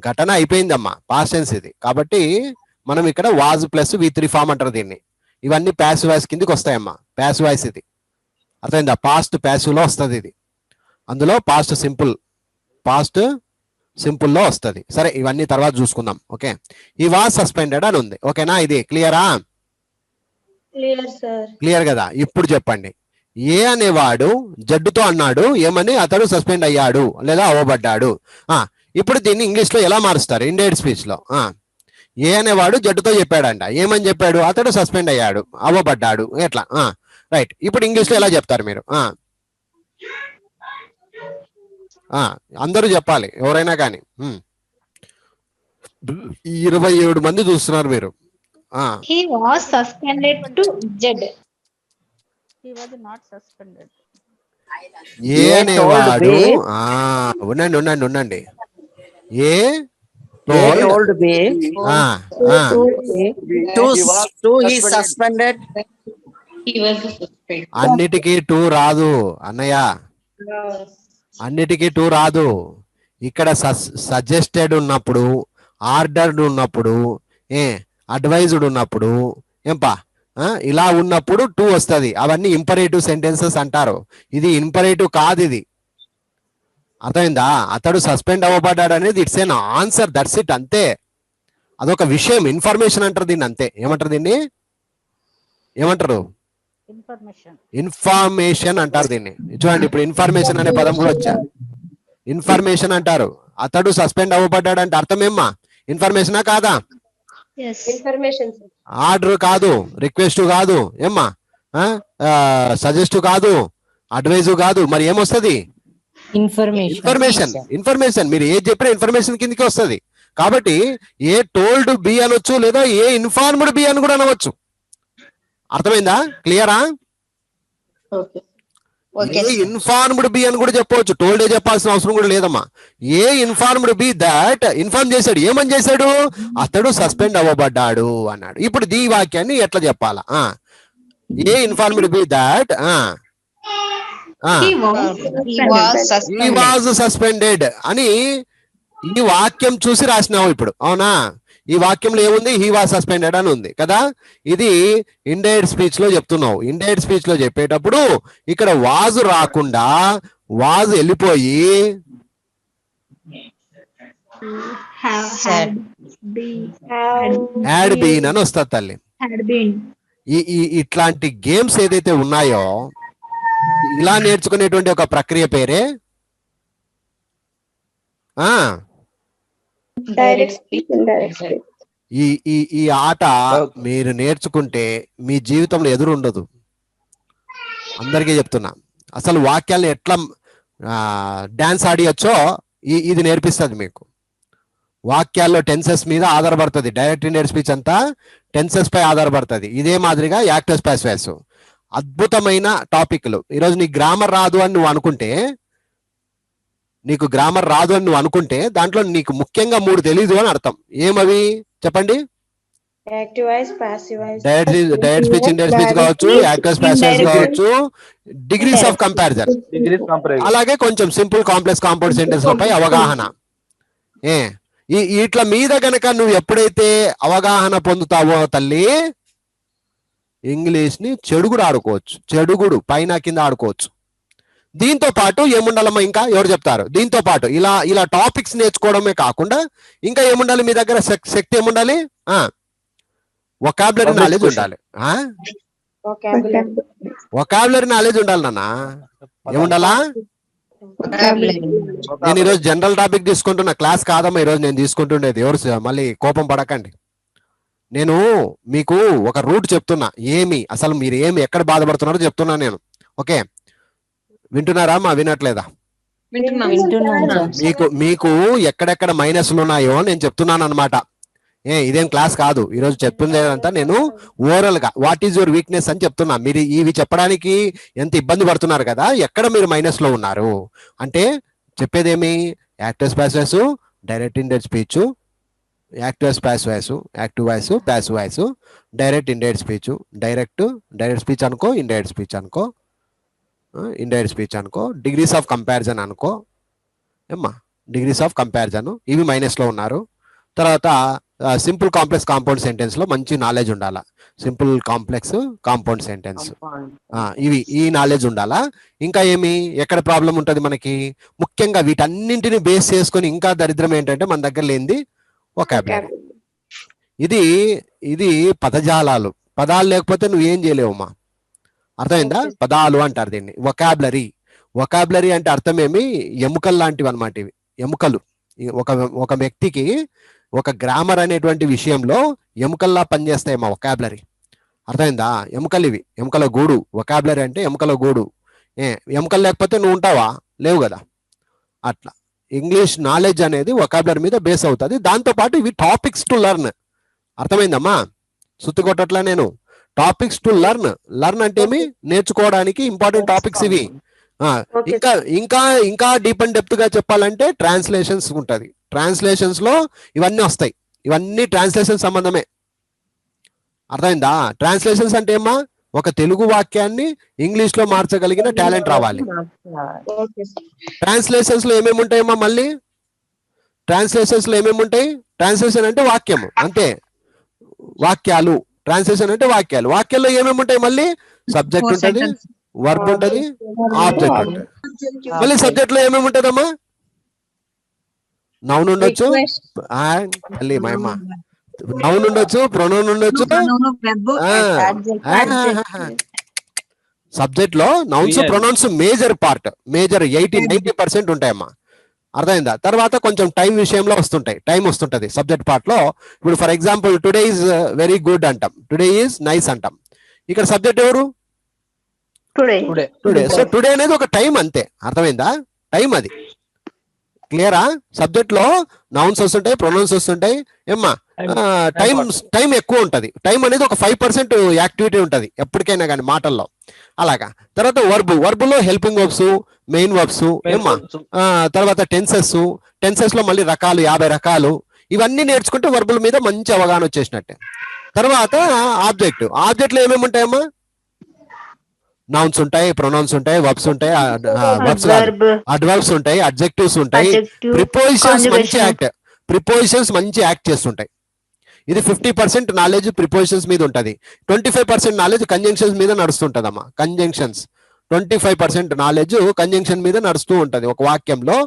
S1: ఘటన అయిపోయిందమ్మా, పాస్ట్ టెన్స్ ఇది. కాబట్టి మనం ఇక్కడ వాజ్ ప్లస్ V3 ఫామ్ అంటారు దీన్ని. ఇవన్నీ ప్యాసివ్ వాయిస్ కిందకి వస్తాయమ్మా. ప్యాసివ్ వాయిస్ ఇది, అర్థమైందా? పాస్ట్ ప్యాసివ్ లో వస్తుంది ఇది. అందులో పాస్ట్ సింపుల్ లో వస్తుంది. సరే, ఇవన్నీ తర్వాత చూసుకుందాం. ఓకే, ఈ వాజ్ సస్పెండెడ్ అని ఉంది. ఓకేనా? ఇది క్లియరా? క్లియర్ కదా? ఇప్పుడు చెప్పండి, ఏ అనేవాడు జడ్డుతో అన్నాడు ఏమని? అతడు సస్పెండ్ అయ్యాడు లేదా అవ్వబడ్డాడు. ఇప్పుడు దీన్ని ఇంగ్లీష్ లో ఎలా మారుస్తారు? ఇండైరెక్ట్ స్పీచ్ లో ఏ అనేవాడు జడ్డుతో చెప్పాడంట, ఏమని చెప్పాడు? అతడు సస్పెండ్ అయ్యాడు, అవ్వబడ్డాడు. ఎట్లా? రైట్. ఇప్పుడు ఇంగ్లీష్ లో ఎలా చెప్తారు మీరు? అందరూ చెప్పాలి, ఎవరైనా కానీ. 27 మంది చూస్తున్నారు మీరు.
S5: He was suspended to Z.
S3: He was not suspended.
S1: ఏ అనేవాడు ఉండండి. ఏ
S8: told me to he suspended.
S1: అన్నిటికీ 2 రాదు అన్నయ్య, అన్నిటికీ 2 రాదు. ఇక్కడ సజెస్టెడ్ ఉన్నప్పుడు, ఆర్డర్డ్ ఉన్నప్పుడు, అడ్వైజ్డ్ ఉన్నప్పుడు, ఇలా ఉన్నప్పుడు 2 వస్తుంది. అవన్నీ ఇంపరేటివ్ సెంటెన్సెస్ అంటారు. ఇది ఇంపరేటివ్ కాదు, ఇది అర్థమైందా? అతడు సస్పెండ్ అవ్వబడ్డాడు అనేది it's an answer, that's it, అంతే. అదొక విషయం, ఇన్ఫర్మేషన్ అంటారు దీన్ని, అంతే. ఏమంటారు దీన్ని? ఏమంటారు? ఇన్ఫర్మేషన్ అంటారు దీన్ని. చూడండి, ఇప్పుడు ఇన్ఫర్మేషన్ అనే పదం కూడా వచ్చా. ఇన్ఫర్మేషన్ అంటారు. అతడు సస్పెండ్ అవ్వబడ్డాడు అంటే అర్థం ఏమ్మా? ఇన్ఫర్మేషనా కాదా? ఆర్డర్ కాదు, రిక్వెస్ట్ కాదు, ఏమ్మా? సజెస్ట్ కాదు, అడ్వైజ్ కాదు, మరి ఏమొస్తుంది? ఇన్ఫర్మేషన్. మీరు ఏది చెప్పినా ఇన్ఫర్మేషన్ కిందకి వస్తుంది. కాబట్టి ఏ టోల్డ్ బి అనొచ్చు, లేదా ఏ ఇన్ఫార్మ్డ్ బి అని కూడా అనవచ్చు. అర్థమైందా? క్లియరా? ఏ ఇన్ఫార్మ్డ్ బి అని కూడా చెప్పవచ్చు, టోల్డ్ ఏ చెప్పాల్సిన అవసరం కూడా లేదమ్మా. ఏ ఇన్ఫార్మ్డ్ బి దట్ ఇన్ఫార్మ్ చేశాడు, ఏమని చేశాడు? అతడు సస్పెండ్ అవ్వబడ్డాడు అన్నాడు. ఇప్పుడు ఈ వాక్యాన్ని ఎట్లా చెప్పాలా? A informed B that he was suspended అని ఈ వాక్యం చూసి రాసినావు ఇప్పుడు, అవునా? ఈ వాక్యంలో ఏముంది? హీ వాజ్ సస్పెండెడ్ అని ఉంది కదా. ఇది ఇండైరెక్ట్ స్పీచ్ లో చెప్తున్నావు. ఇండైరెక్ట్ స్పీచ్ లో చెప్పేటప్పుడు ఇక్కడ వాజ్ రాకుండా వాజ్ వెళ్ళిపోయి హ్యాడ్ బీన్ అని వస్తుంది తల్లి. ఇట్లాంటి గేమ్స్ ఏదైతే ఉన్నాయో, ఇలా నేర్చుకునేటువంటి ఒక ప్రక్రియ పేరే ఈ ఆట మీరు నేర్చుకుంటే మీ జీవితంలో ఎదురు ఉండదు. అందరికీ చెప్తున్నా, అసలు వాక్యాలను ఎట్లా డాన్స్ ఆడియచ్చో ఇది నేర్పిస్తుంది మీకు. వాక్యాల్లో టెన్సెస్ మీద ఆధారపడుతుంది. డైరెక్ట్ ఇండైరెక్ట్ స్పీచ్ అంతా టెన్సెస్ పై ఆధారపడుతుంది. ఇదే మాదిరిగా యాక్టివ్ పాసివ్ అద్భుతమైన టాపిక్లు. ఈరోజు నీకు గ్రామర్ రాదు అని నువ్వు అనుకుంటే, దాంట్లో నీకు ముఖ్యంగా 3 తెలీదు అని అర్థం. ఏమవి చెప్పండి? డైరెక్ట్ స్పీచ్, ఇండైరెక్ట్ స్పీచ్ కావచ్చు, యాక్టివ్ పాసివ్ కావచ్చు, డిగ్రీస్ ఆఫ్ కంపారిజన్, అలాగే కొంచెం సింపుల్ కాంప్లెక్స్ కాంపౌండ్ సెంటెన్స్ లపై అవగాహన. వీట్ల మీద గనక నువ్వు ఎప్పుడైతే అవగాహన పొందుతావో తల్లి, ఇంగ్లీష్ ని చెడుగుడు ఆడుకోవచ్చు, చెడుగుడు పైన కింద ఆడుకోవచ్చు. దీంతో పాటు ఏముండాలమ్మా, ఇంకా ఎవరు చెప్తారు? దీంతో పాటు ఇలా ఇలా టాపిక్స్ నేర్చుకోవడమే కాకుండా ఇంకా ఏముండాలి మీ దగ్గర? శక్తి ఏముండాలి? వొకాబులరీ నాలెడ్జ్ ఉండాలి. వొకాబులరీ నాలెడ్జ్ ఉండాలి నాన్న. ఏముండాలా? నేను ఈరోజు జనరల్ టాపిక్ తీసుకుంటున్నా, క్లాస్ కాదమ్మా ఈరోజు నేను తీసుకుంటుండేది. ఎవరు మళ్ళీ కోపం పడకండి. నేను మీకు ఒక రూట్ చెప్తున్నా, ఏమి అసలు మీరు ఏమి ఎక్కడ బాధపడుతున్నారో చెప్తున్నా నేను. ఓకే, వింటున్నారా మా? వినట్లేదా? మీకు మీకు ఎక్కడెక్కడ మైనస్లు ఉన్నాయో నేను చెప్తున్నాను అనమాట. ఇదేం క్లాస్ కాదు, ఈరోజు చెప్తుందేదంతా నేను ఓవరాల్ గా వాట్ ఈజ్ యువర్ వీక్నెస్ అని చెప్తున్నా. మీరు ఇవి చెప్పడానికి ఎంత ఇబ్బంది పడుతున్నారు కదా, ఎక్కడ మీరు మైనస్ లో ఉన్నారు అంటే చెప్పేదేమి? Active passive voice, direct indirect speech, active passive voice, active voice, passive voice, direct indirect speech, direct speech అనుకో, ఇండైరెక్ట్ స్పీచ్ అనుకో, ఇండైరెక్ట్ స్పీచ్ అనుకో, డిగ్రీస్ ఆఫ్ కంపారిజన్ అనుకో. ఏమ్మా, డిగ్రీస్ ఆఫ్ కంపారిజన్ ఇవి మైనస్ లో ఉన్నారు. తర్వాత సింపుల్ కాంప్లెక్స్ కాంపౌండ్ సెంటెన్స్ లో మంచి నాలెడ్జ్ ఉండాలా. సింపుల్ కాంప్లెక్స్ కాంపౌండ్ సెంటెన్స్ ఇవి ఈ నాలెడ్జ్ ఉండాలా. ఇంకా ఏమి ఎక్కడ ప్రాబ్లం ఉంటుంది మనకి? ముఖ్యంగా వీటన్నింటిని బేస్ చేసుకొని ఇంకా దరిద్రం ఏంటంటే మన దగ్గర లేనిది వొకాబులరీ. ఇది పదజాలాలు. పదాలు లేకపోతే నువ్వు ఏం చేయలేవమ్మా. అర్థమైందా? పదాలు అంటారు దీన్ని. వొకాబులరీ అంటే అర్థమేమి? ఎముకలు లాంటివి అనమాట ఇవి. ఎముకలు ఒక వ్యక్తికి ఒక గ్రామర్ అనేటువంటి విషయంలో ఎముకల్లా పనిచేస్తాయి మా వొకాబులరీ. అర్థమైందా? ఎముకలు ఇవి, ఎముకల గూడు. వొకాబులరీ అంటే ఎముకల గూడు. ఎముకలు లేకపోతే నువ్వు ఉంటావా? లేవు కదా. అట్లా ఇంగ్లీష్ నాలెడ్జ్ అనేది వొకాబులరీ మీద బేస్ అవుతుంది. దాంతోపాటు ఇవి టాపిక్స్ టు లెర్న్. అర్థమైందమ్మా? సుత్తి కొట్టట్లా నేను. Topics to learn. లెర్న్ అంటే ఏమి? నేర్చుకోవడానికి ఇంపార్టెంట్ టాపిక్స్ ఇవి. ఇంకా ఇంకా ఇంకా డీప్ అండ్ డెప్త్ గా చెప్పాలంటే ట్రాన్స్లేషన్స్ ఉంటది. ట్రాన్స్లేషన్స్ లో ఇవన్నీ వస్తాయి. ఇవన్నీ ట్రాన్స్లేషన్ సంబంధమే. అర్థమైందా? ట్రాన్స్లేషన్స్ అంటే ఏమా? ఒక తెలుగు వాక్యాన్ని ఇంగ్లీష్ లో మార్చగలిగిన టాలెంట్ రావాలి. ట్రాన్స్లేషన్స్ లో ఏమేమి ఉంటాయమ్మా? మళ్ళీ ట్రాన్స్లేషన్స్ లో ఏమేమి ఉంటాయి? ట్రాన్స్లేషన్ అంటే వాక్యము అంతే. వాక్యాలు. ట్రాన్స్లేషన్ అంటే వాక్యాలు. వాక్యాల్లో ఏమేమి ఉంటాయి? మళ్ళీ సబ్జెక్ట్ ఉంటది, వర్బ్ ఉంటది, ఆబ్జెక్ట్ ఉంటది. మళ్ళీ సబ్జెక్ట్ లో ఏమేమి ఉంటదమ్మా? నౌన్ ఉండొచ్చు, మళ్ళీ మా అమ్మ నౌన్ ఉండొచ్చు, ప్రొనౌన్ ఉండొచ్చు. సబ్జెక్ట్ లో nouns pronounce major part, major 80-90% ఉంటాయమ్మా. అర్థమైందా? తర్వాత కొంచెం టైం విషయంలో వస్తుంటాయి, టైం వస్తుంటది సబ్జెక్ట్ పార్ట్ లో. ఇప్పుడు for example today is very good అంటాం, టుడే ఈజ్ నైస్ అంటాం. ఇక్కడ సబ్జెక్ట్ ఎవరు? టుడే. సో టుడే అనేది ఒక టైం అంతే. అర్థమైందా? టైం అది. క్లియరా? సబ్జెక్ట్ లో నౌన్స్ వస్తుంటాయి, ప్రొనౌన్స్ వస్తుంటాయి. ఏమ్మా, టైం ఎక్కువ ఉంటది. టైం అనేది ఒక 5% యాక్టివిటీ ఉంటది ఎప్పటికైనా కానీ మాటల్లో. అలాగా. తర్వాత వర్బ్ లో హెల్పింగ్ వర్బ్స్, మెయిన్ వర్బ్స్. ఏమ్మా, తర్వాత టెన్సెస్ లో మళ్ళీ రకాలు 50 రకాలు. ఇవన్నీ నేర్చుకుంటే వర్బుల మీద మంచి అవగాహన వచ్చేసినట్టే. తర్వాత ఆబ్జెక్ట్ లో ఏమేమి ఉంటాయమ్మా? నౌన్స్ ఉంటాయి, ప్రొనౌన్స్ ఉంటాయి, వర్బ్స్ ఉంటాయి, అడ్వర్బ్స్ ఉంటాయి, అడ్జెక్టివ్స్ ఉంటాయి, ప్రిపోజిషన్స్ మంచి యాక్ట్ చేస్తుంటాయి. ఇది 50% నాలెడ్జ్ ప్రిపోజిషన్స్ మీద ఉంటది. 25% నాలెడ్జ్ కంజంక్షన్స్ మీద నడుస్తుంటదమ్మా. కంజంక్షన్స్ 25% నాలెడ్జ్ కంజంక్షన్ మీద నడుస్తూ ఉంటది. ఒక వాక్యంలో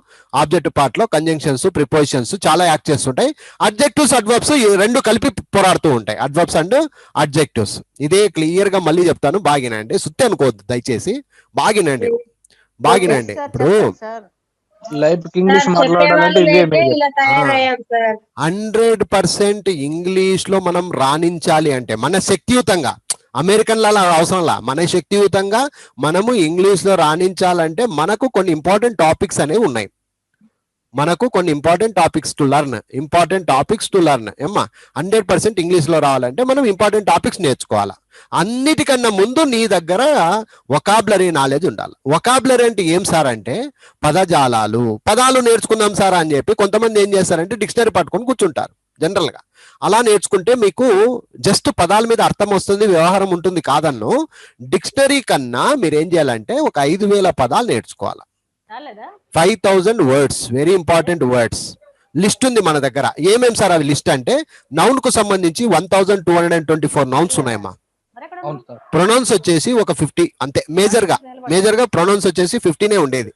S1: ఆబ్జెక్ట్ పార్ట్ లో కంజంక్షన్స్, ప్రిపోజిషన్స్ చాలా యాక్ట్ చేస్తుంటాయి. అడ్జెక్టివ్స్, అడ్వర్బ్స్ రెండు కలిపి పోరాడుతూ ఉంటాయి. Adverbs and adjectives. ఇదే క్లియర్ గా మళ్ళీ చెప్తాను, బాగినండి. సుత్తి అనుకోవద్దు దయచేసి. బాగినండి. ఇప్పుడు
S6: లైఫ్ ఇంగ్లీష్ మాట్లాడాలంటే ఇదే
S1: 100% ఇంగ్లీష్ లో మనం రాణించాలి అంటే మన శక్తియుతంగా, అమెరికన్ లా అవసరంలా, మన శక్తియుతంగా మనము ఇంగ్లీష్ లో రాణించాలంటే మనకు కొన్ని ఇంపార్టెంట్ టాపిక్స్ అనేవి ఉన్నాయి. మనకు కొన్ని ఇంపార్టెంట్ టాపిక్స్ టు లెర్న్. ఏమ్మా, 100% ఇంగ్లీష్ లో రావాలంటే మనం ఇంపార్టెంట్ టాపిక్స్ నేర్చుకోవాలా. అన్నిటికన్నా ముందు నీ దగ్గర వొకాబులరీ నాలెడ్జ్ ఉండాలి. వొకాబులరీ అంటే ఏం సార్ అంటే పదాలు నేర్చుకుందాం సార్ అని చెప్పి కొంతమంది ఏం చేస్తారంటే డిక్షనరీ పట్టుకొని కూర్చుంటారు. జనరల్ గా అలా నేర్చుకుంటే మీకు జస్ట్ పదాల మీద అర్థం వస్తుంది, వ్యవహారం ఉంటుంది కాదన్ను. డిక్షనరీ కన్నా మీరు ఏం చేయాలంటే ఒక 5000 పదాలు నేర్చుకోవాలి. 5000 words, very important words. List ఉంది మన దగ్గర. ఏమేం సార్ అవి లిస్ట్ అంటే? నౌన్ కు సంబంధించి 1224 నౌన్స్ ఉన్నాయమ్మా.
S6: అవును సార్.
S1: ప్రొనౌన్స్ వచ్చేసి ఒక 50 అంతే. మేజర్ గా ప్రొనౌన్స్ వచ్చేసి 15 ఉండేది.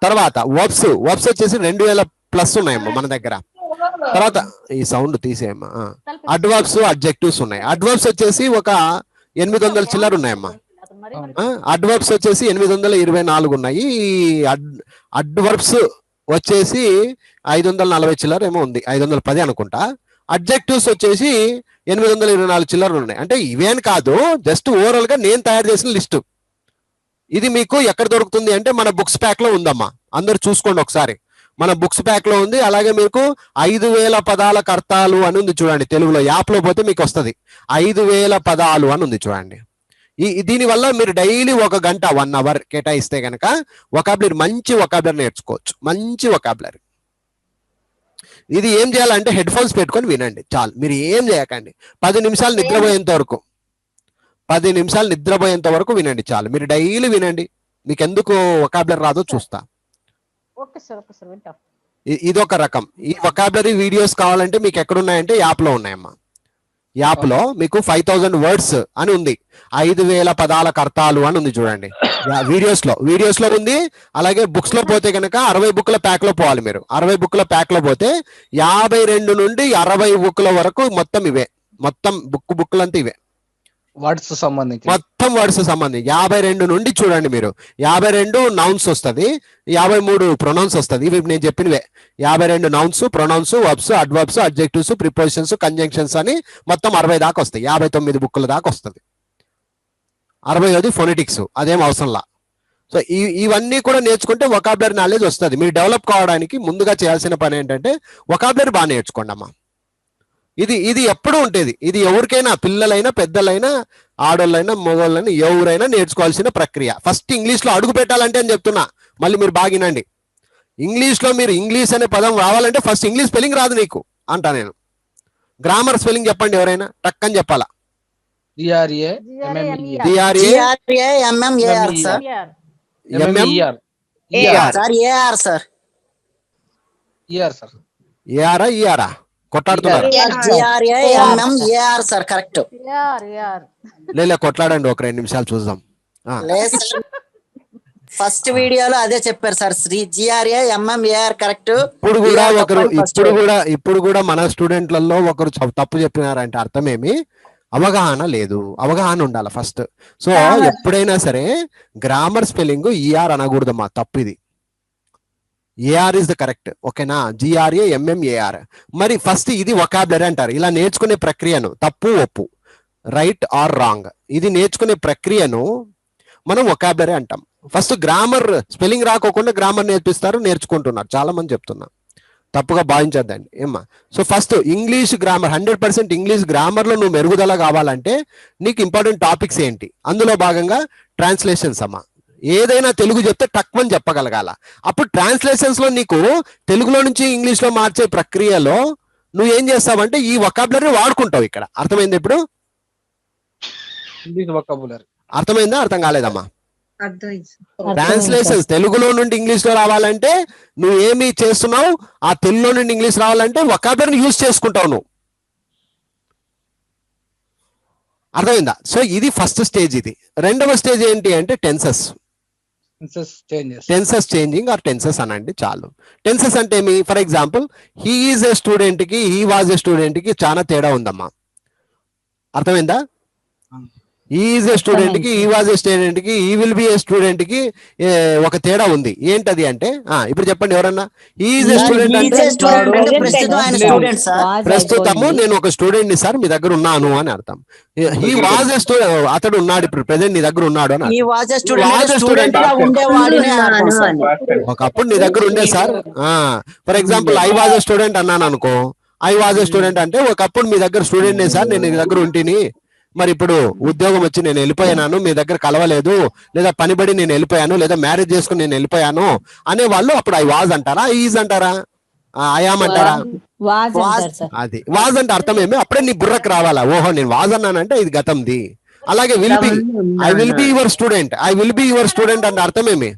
S1: తర్వాత వర్బ్స్ వచ్చేసి 2000 ప్లస్ ఉన్నాయమ్మా మన దగ్గర. తర్వాత ఈ సౌండ్ తీసేయమ్మా. అడ్వర్బ్స్ అడ్జెక్టివ్స్ ఉన్నాయి. అడ్వర్బ్స్ వచ్చేసి ఒక 800 చిల్లర ఉన్నాయమ్మా. అడ్వర్బ్స్ వచ్చేసి 824 ఉన్నాయి. అడ్వర్బ్స్ వచ్చేసి 540 చిల్లర ఏమో ఉంది, 510 అనుకుంటా. అడ్జెక్టివ్స్ వచ్చేసి 824 చిల్లర ఉన్నాయి. అంటే ఇవేం కాదు, జస్ట్ ఓవరాల్ గా నేను తయారు చేసిన లిస్టు. ఇది మీకు ఎక్కడ దొరుకుతుంది అంటే మన బుక్స్ ప్యాక్ లో ఉందమ్మా, అందరు చూసుకోండి ఒకసారి. మన బుక్స్ ప్యాక్ లో ఉంది. అలాగే మీకు 5000 పదాలకు అర్థాలు అని ఉంది చూడండి, తెలుగులో యాప్ లో పోతే మీకు వస్తుంది 5000 పదాలు అని ఉంది చూడండి. దీని వల్ల మీరు డైలీ 1 గంట 1 అవర్ కేటాయిస్తే కనుక వొకాబులరీ, మంచి వొకాబులరీ నేర్చుకోవచ్చు, మంచి వొకాబులరీ. ఇది ఏం చేయాలంటే హెడ్ ఫోన్స్ పెట్టుకొని వినండి చాలు, మీరు ఏం చేయకండి. 10 నిమిషాలు నిద్రపోయేంత వరకు, 10 నిమిషాలు నిద్రపోయేంత వరకు వినండి చాలు. మీరు డైలీ వినండి, మీకు ఎందుకు వొకాబులరీ రాదో చూస్తా.
S3: ఓకే సార్ వింటాం.
S1: ఇదొక రకం. ఈ వొకాబులరీ వీడియోస్ కావాలంటే మీకు ఎక్కడున్నాయంటే యాప్ లో ఉన్నాయమ్మా. యాప్ లో మీకు 5000 వర్డ్స్ అని ఉంది, 5000 పదాలకు అర్థాలు అని ఉంది చూడండి. వీడియోస్ లో ఉంది. అలాగే బుక్స్ లో పోతే కనుక 60 బుక్ల ప్యాక్ లో పోవాలి మీరు. 60 బుక్ల ప్యాక్ లో పోతే 52 నుండి 60 బుక్ల వరకు మొత్తం ఇవే, మొత్తం బుక్లంతా ఇవే,
S6: వర్డ్స్ సంబంధించి
S1: మొత్తం వర్డ్స్ సంబంధించి 52 నుండి చూడండి మీరు. 52 నౌన్స్ వస్తుంది, 53 ప్రొనౌన్స్ వస్తుంది. ఇవి నేను చెప్పినవే 52 nouns, pronouns, verbs, adverbs, adjectives, prepositions, conjunctions అని మొత్తం 60 దాకా వస్తాయి. 59 బుక్ల దాకా వస్తుంది. 60 ఫొనెటిక్స్, అదేం అవసరంలా. సో ఇవన్నీ కూడా నేర్చుకుంటే వొకాబులరీ నాలెడ్జ్ వస్తుంది. మీరు డెవలప్ కావడానికి ముందుగా చేయాల్సిన పని ఏంటంటే వొకాబులరీ బాగా నేర్చుకోండి అమ్మా. ఇది ఎప్పుడూ ఉంటుంది. ఇది ఎవరికైనా, పిల్లలైనా, పెద్దలైనా, ఆడోళ్ళైనా, మగవాళ్ళైనా, ఎవరైనా నేర్చుకోవాల్సిన ప్రక్రియ. ఫస్ట్ ఇంగ్లీష్లో అడుగు పెట్టాలంటే అని చెప్తున్నా, మళ్ళీ మీరు బాగా వినండి. ఇంగ్లీష్లో మీరు ఇంగ్లీష్ అనే పదం రావాలంటే ఫస్ట్ ఇంగ్లీష్ స్పెల్లింగ్ రాదు నీకు అంటా నేను. గ్రామర్ స్పెల్లింగ్ చెప్పండి ఎవరైనా, టక్ అని చెప్పాలా. కొట్లాడుతున్నారు లే, కొట్లాడండి ఒక 2 నిమిషాలు చూద్దాం.
S8: ఫస్ట్ వీడియోలో అదే చెప్పారు సార్, GRAMMAR కరెక్ట్.
S1: ఇప్పుడు కూడా మన స్టూడెంట్లలో ఒకరు తప్పు చెప్పినారంటే అర్థమేమి, అవగాహన లేదు. అవగాహన ఉండాలి ఫస్ట్. సో ఎప్పుడైనా సరే గ్రామర్ స్పెల్లింగ్ ER అనకూడదమ్మా, తప్పు ఇది. AR ఇస్ ద కరెక్ట్, ఓకేనా. GRAMMAR. మరి ఫస్ట్ ఇది వొకాబులరీ అంటారు. ఇలా నేర్చుకునే ప్రక్రియను, తప్పు ఒప్పు, రైట్ ఆర్ రాంగ్, ఇది నేర్చుకునే ప్రక్రియను మనం వొకాబులరీ అంటాం. ఫస్ట్ గ్రామర్ స్పెల్లింగ్ రాకోకుండా గ్రామర్ నేర్చుకుంటున్నారు చాలా మంది. చెప్తున్నా, తప్పుగా భావించద్దండి ఏమ్మా. So first English grammar, 100% English grammar లో నువ్వు మెరుగుదల కావాలంటే నీకు ఇంపార్టెంట్ టాపిక్స్ ఏంటి, అందులో భాగంగా ట్రాన్స్లేషన్స్ అమ్మా. ఏదైనా తెలుగు చెప్తే టక్మని చెప్పగలగాల. అప్పుడు ట్రాన్స్లేషన్స్ లో నీకు తెలుగులో నుంచి ఇంగ్లీష్ లో మార్చే ప్రక్రియలో నువ్వు ఏం చేస్తావంటే ఈ వొకాబులరీ వాడుకుంటావు ఇక్కడ. అర్థమైంది ఇప్పుడు? అర్థమైందా, అర్థం కాలేదమ్మా? ట్రాన్స్లేషన్స్ తెలుగులో నుండి ఇంగ్లీష్ లో రావాలంటే నువ్వు ఏమి చేస్తున్నావు, ఆ తెలుగులో నుండి ఇంగ్లీష్ రావాలంటే వొకాబులరీని యూజ్ చేసుకుంటావు నువ్వు. అర్థమైందా? సో ఇది ఫస్ట్ స్టేజ్. ఇది రెండవ స్టేజ్ ఏంటి అంటే టెన్సెస్ చేంజింగ్ ఆర్ టెన్సెస్ అనండి చాలు. టెన్సెస్ అంటే ఏమి? For example he is a student కి హీ వాజ్ ఏ స్టూడెంట్ కి చాలా తేడా ఉందమ్మా. అర్థమైందా? హీ ఈజ్ ఏ స్టూడెంట్ కి, హీ వాజ్ ఏ స్టూడెంట్ కి, he will be A student కి ఒక తేడా ఉంది. ఏంటది అంటే ఇప్పుడు చెప్పండి ఎవరన్నా. హీ ఈజ్ ఏ స్టూడెంట్ అంటే ప్రస్తుతము నేను ఒక స్టూడెంట్ ని సార్ మీ దగ్గర ఉన్నాను అని అర్థం. హీ వాజ్ ఏ స్టూడెంట్, అతడు ఉన్నాడు ఇప్పుడు ప్రెసెంట్ నీ దగ్గర ఉన్నాడు అని. ఒకప్పుడు నీ దగ్గర ఉండే sir. For example I was a student అన్నాను అనుకో, ఐ వాజ్ ఏ స్టూడెంట్ అంటే ఒకప్పుడు మీ దగ్గర స్టూడెంట్ నే సార్, నేను నీ దగ్గర ఉంటిని, మరి ఇప్పుడు ఉద్యోగం వచ్చి నేను వెళ్ళిపోయాను, మీ దగ్గర కలవలేదు, లేదా పనిబడి నేను వెళ్ళిపోయాను, లేదా మ్యారేజ్ చేసుకుని నేను వెళ్ళిపోయాను అనే వాళ్ళు అప్పుడు ఐ వాజ్ అంటారా, ఈజ్ అంటారా, ఐయామ్ అంటారా? అది వాజ్ అంటే అర్థం ఏమి? అప్పుడే నీ బుర్రకు రావాలా, ఓహో నేను వాజ్ అన్నానంటే ఇది గతంది. అలాగే will be, I will be your student, I will be your student అంటే అర్థం ఏమి?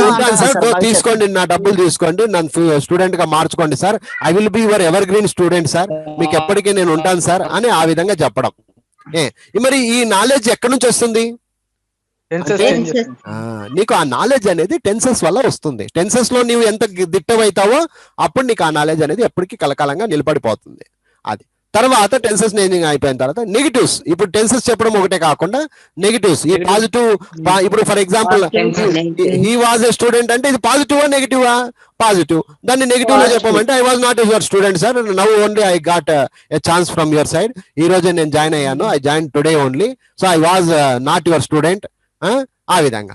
S1: ఉంటాను సార్, తీసుకోండి నా డబ్బులు తీసుకోండి, నన్ను స్టూడెంట్ గా మార్చుకోండి sir, I will be your ever green student sir, మీకు ఎప్పటికీ నేను ఉంటాను సార్ అని ఆ విధంగా చెప్పడం. మరి ఈ నాలెడ్జ్ ఎక్కడి నుంచి వస్తుంది?
S6: Tenses
S1: అంటే
S6: change చేస్తుంది.
S1: నీకు ఆ నాలెడ్జ్ అనేది టెన్సెస్ వల్ల వస్తుంది. టెన్సెస్ లో నీవు ఎంత దిట్టమవుతావో అప్పుడు నీకు ఆ నాలెడ్జ్ అనేది ఎప్పటికీ కలకాలంగా నిలబడిపోతుంది. అది తర్వాత టెన్సెస్ చేంజింగ్ అయిపోయిన తర్వాత నెగిటివ్స్. ఇప్పుడు టెన్సెస్ చెప్పడం ఒకటే కాకుండా నెగిటివ్స్, ఈ పాజిటివ్. ఇప్పుడు for example he was a student అంటే ఇది పాజిటివా నెగిటివా? పాజిటివ్. దాన్ని నెగిటివ్ లో చెప్పమంటే I was not your student sir, now only I got a chance from your side. ఈ రోజే నేను జాయిన్ అయ్యాను, I join today only, so I was not your student. ఆ విధంగా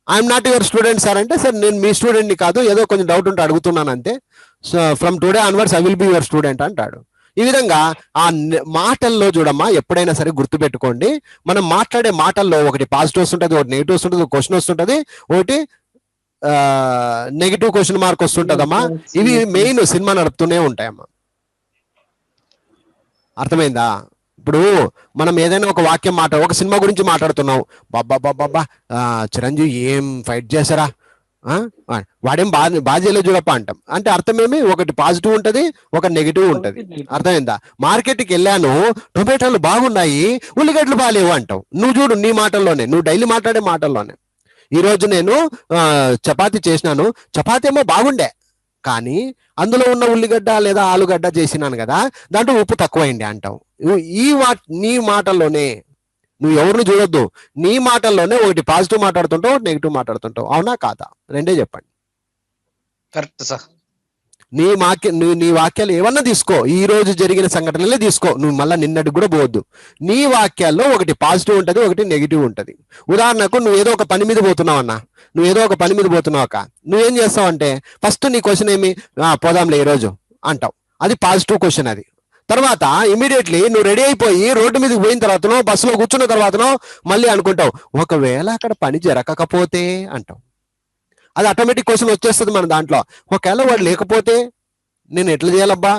S1: I'm not your student sir అంటే, sir నేను మీ student ని కాదు, ఏదో కొంచెం డౌట్ ఉంటే అడుగుతున్నాను అంతే, so from today onwards I will be your student అంటాడు. ఈ విధంగా ఆ మాటల్లో చూడమ్మా, ఎప్పుడైనా సరే గుర్తుపెట్టుకోండి, మనం మాట్లాడే మాటల్లో ఒకటి పాజిటివ్ వస్తుంటది, ఒకటి నెగిటివ్ వస్తుంటది, ఒక క్వశ్చన్ వస్తుంటది, ఒకటి నెగిటివ్ క్వశ్చన్ మార్క్ వస్తుంటదమ్మా. ఇవి మెయిన్ సినిమా నడుపుతూనే ఉంటాయమ్మా. అర్థమైందా? ఇప్పుడు మనం ఏదైనా ఒక వాక్యం ఒక సినిమా గురించి మాట్లాడుతున్నాం, బాబా చిరంజీవి ఏం ఫైట్ చేశారా, వాడేం బాగా చేయలేదు చూడప్ప అంటాం. అంటే అర్థమేమి, ఒకటి పాజిటివ్ ఉంటది, ఒక నెగిటివ్ ఉంటది. అర్థమైందా? మార్కెట్కి వెళ్ళాను, టొమాటోలు బాగున్నాయి, ఉల్లిగడ్డలు బాగాలేవు అంటావు. నువ్వు చూడు, నీ మాటల్లోనే, నువ్వు డైలీ మాట్లాడే మాటల్లోనే, ఈ రోజు నేను చపాతీ చేసినాను, చపాతీ ఏమో బాగుండే, కానీ అందులో ఉన్న ఉల్లిగడ్డ లేదా ఆలుగడ్డ చేసినాను కదా, దాంట్లో ఉప్పు తక్కువైంది అంటావు. నీ మాటల్లోనే, నువ్వు ఎవరిని చూడొద్దు, నీ మాటల్లోనే ఒకటి పాజిటివ్ మాట్లాడుతుంటావు, ఒకటి నెగిటివ్ మాట్లాడుతుంటావు. అవునా కాదా? రెండే చెప్పండి.
S6: Correct sir.
S1: నీ వాక్యాలు ఏమన్నా తీసుకో, ఈ రోజు జరిగిన సంఘటనలే తీసుకో, నువ్వు మళ్ళీ నిన్నటికి కూడా పోవద్దు. నీ వాక్యాల్లో ఒకటి పాజిటివ్ ఉంటది, ఒకటి నెగిటివ్ ఉంటది. ఉదాహరణకు నువ్వు ఏదో ఒక పని మీద పోతున్నావు అన్న, నువ్వేం చేస్తావు అంటే, ఫస్ట్ నీ క్వశ్చన్ ఏమి, పోదాంలే ఈ రోజు అంటావు, అది పాజిటివ్ క్వశ్చన్. అది తర్వాత ఇమీడియట్లీ నువ్వు రెడీ అయిపోయి రోడ్డు మీదకి పోయిన తర్వాతనో బస్సులో కూర్చున్న తర్వాతనో మళ్ళీ అనుకుంటావు, ఒకవేళ అక్కడ పని జరగకపోతే అంటావు. అది ఆటోమేటిక్ క్వశ్చన్ వచ్చేస్తుంది మన దాంట్లో. ఒకవేళ వాడు లేకపోతే నేను ఎట్లా చేయాలబ్బా,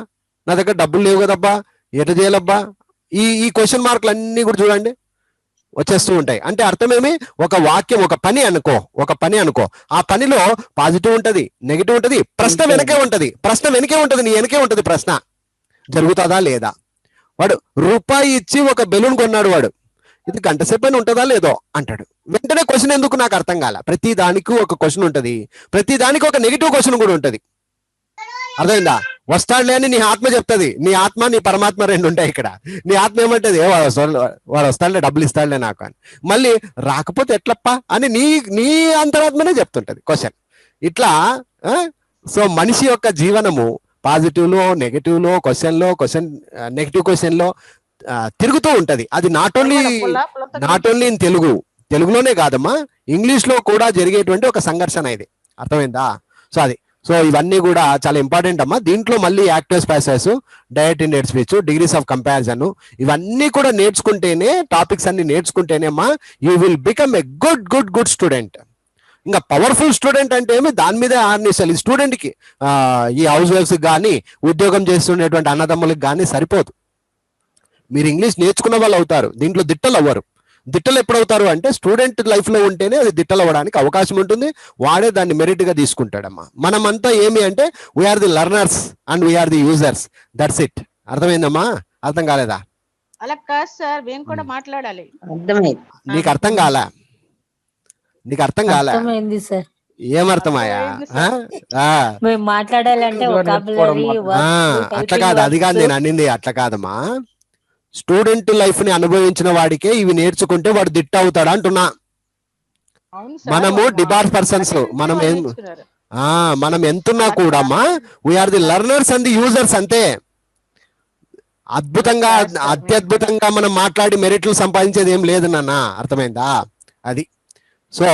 S1: నా దగ్గర డబ్బులు లేవు కదబ్బా, ఎట్లా చేయాలబ్బా, ఈ క్వశ్చన్ మార్కులు అన్ని కూడా చూడండి వచ్చేస్తూ ఉంటాయి. అంటే అర్థమేమి, ఒక వాక్యం, ఒక పని అనుకో, ఆ పనిలో పాజిటివ్ ఉంటది, నెగిటివ్ ఉంటది, ప్రశ్న వెనకే ఉంటది, నీ వెనకే ఉంటది ప్రశ్న, జరుగుతుందా లేదా. వాడు రూపాయి ఇచ్చి ఒక బెలూన్ కొన్నాడు, వాడు ఇది గంట సేపు ఉంటుందా లేదో అంటాడు. వెంటనే క్వశ్చన్ ఎందుకు నాకు అర్థం కాల. ప్రతి దానికి ఒక క్వశ్చన్ ఉంటది, ప్రతి దానికి ఒక నెగిటివ్ క్వశ్చన్ కూడా ఉంటది. అర్థమైందా? వస్తాడులే అని నీ ఆత్మ చెప్తుంది, నీ ఆత్మ నీ పరమాత్మ రెండు ఉంటాయి ఇక్కడ. నీ ఆత్మ ఏమంటది, వాడు వస్తాడులే, డబ్బులు ఇస్తాడులే నాకు అని. మళ్ళీ రాకపోతే ఎట్లప్ప అని నీ అంతరాత్మనే చెప్తుంటది క్వశ్చన్. ఇట్లా సో మనిషి యొక్క జీవనము పాజిటివ్ లో, నెగిటివ్ లో, క్వశ్చన్ నెగిటివ్ క్వశ్చన్ లో తిరుగుతూ ఉంటది. అది నాట్ ఓన్లీ ఇన్ తెలుగులోనే కాదమ్మా, ఇంగ్లీష్ లో కూడా జరిగేటువంటి ఒక సంఘర్షణ ఇది. అర్థమైందా? సో ఇవన్నీ కూడా చాలా ఇంపార్టెంట్ అమ్మా. దీంట్లో మళ్ళీ actives passes, direct indirect speech, degrees of comparison, ఇవన్నీ కూడా నేర్చుకుంటేనే, టాపిక్స్ అన్ని నేర్చుకుంటేనే అమ్మా you will become a good student. ఇంకా పవర్ఫుల్ స్టూడెంట్ అంటే ఏమి, దాని మీద ఆర్నిసలు. ఈ స్టూడెంట్ కి ఈ హౌస్ వైఫ్స్ కానీ, ఉద్యోగం చేస్తున్నటువంటి అన్నదమ్ములకు కానీ సరిపోదు. మీరు ఇంగ్లీష్ నేర్చుకున్న వాళ్ళు అవుతారు, దీంట్లో దిట్టలు అవ్వరు. దిట్టలు ఎప్పుడవుతారు అంటే స్టూడెంట్ లైఫ్ లో ఉంటేనే అది దిట్టలు అవ్వడానికి అవకాశం ఉంటుంది, వాడే దాన్ని మెరిట్ గా తీసుకుంటాడమ్మా. మనమంతా ఏమి అంటే we are the learners and we are the users, that's it. అర్థమైందమ్మా? అర్థం కాలేదా?
S3: అలా కాదు సార్, మేము కూడా మాట్లాడాలి.
S1: నీకు అర్థం కాలా?
S7: అర్థమైంది సార్.
S1: ఏమర్థమాయా?
S7: మేము మాట్లాడాలంటే
S1: అట్లా కాదు, అది కాదు నేను అనింది, అట్లా కాదమ్మా. స్టూడెంట్ లైఫ్ ని అనుభవించిన వాడికే ఇవి నేర్చుకుంటే వాడు దిట్ట అవుతాడు అంటున్నా. మనము డిబార్ పర్సన్స్, మనం ఎంతున్నా కూడా we are the learners and the users అంతే. అత్యద్భుతంగా మనం మాట్లాడి మెరిట్లు సంపాదించేది ఏం లేదు నాన్న. అర్థమైందా? అది. సో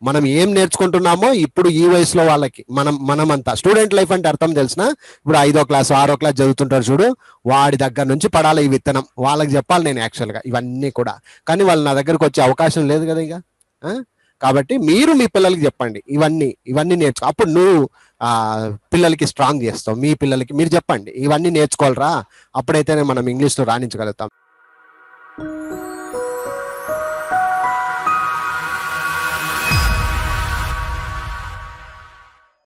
S1: మనం ఏం నేర్చుకుంటున్నామో ఇప్పుడు ఈ వయసులో వాళ్ళకి, మనమంతా స్టూడెంట్ లైఫ్ అంటే అర్థం తెలిసిన, ఇప్పుడు 5వ క్లాస్ 6వ క్లాస్ చదువుతుంటారు చూడు, వాడి దగ్గర నుంచి పడాలి ఈ విత్తనం. వాళ్ళకి చెప్పాలి నేను యాక్చువల్గా ఇవన్నీ కూడా, కానీ వాళ్ళు నా దగ్గరకు వచ్చే అవకాశం లేదు కదా ఇక. కాబట్టి మీరు మీ పిల్లలకి చెప్పండి, ఇవన్నీ నేర్చుకో. అప్పుడు నువ్వు పిల్లలకి స్ట్రాంగ్ చేస్తావు. మీ పిల్లలకి మీరు చెప్పండి, ఇవన్నీ నేర్చుకోవాలరా, అప్పుడైతేనే మనం ఇంగ్లీష్లో రాణించగలుగుతాం.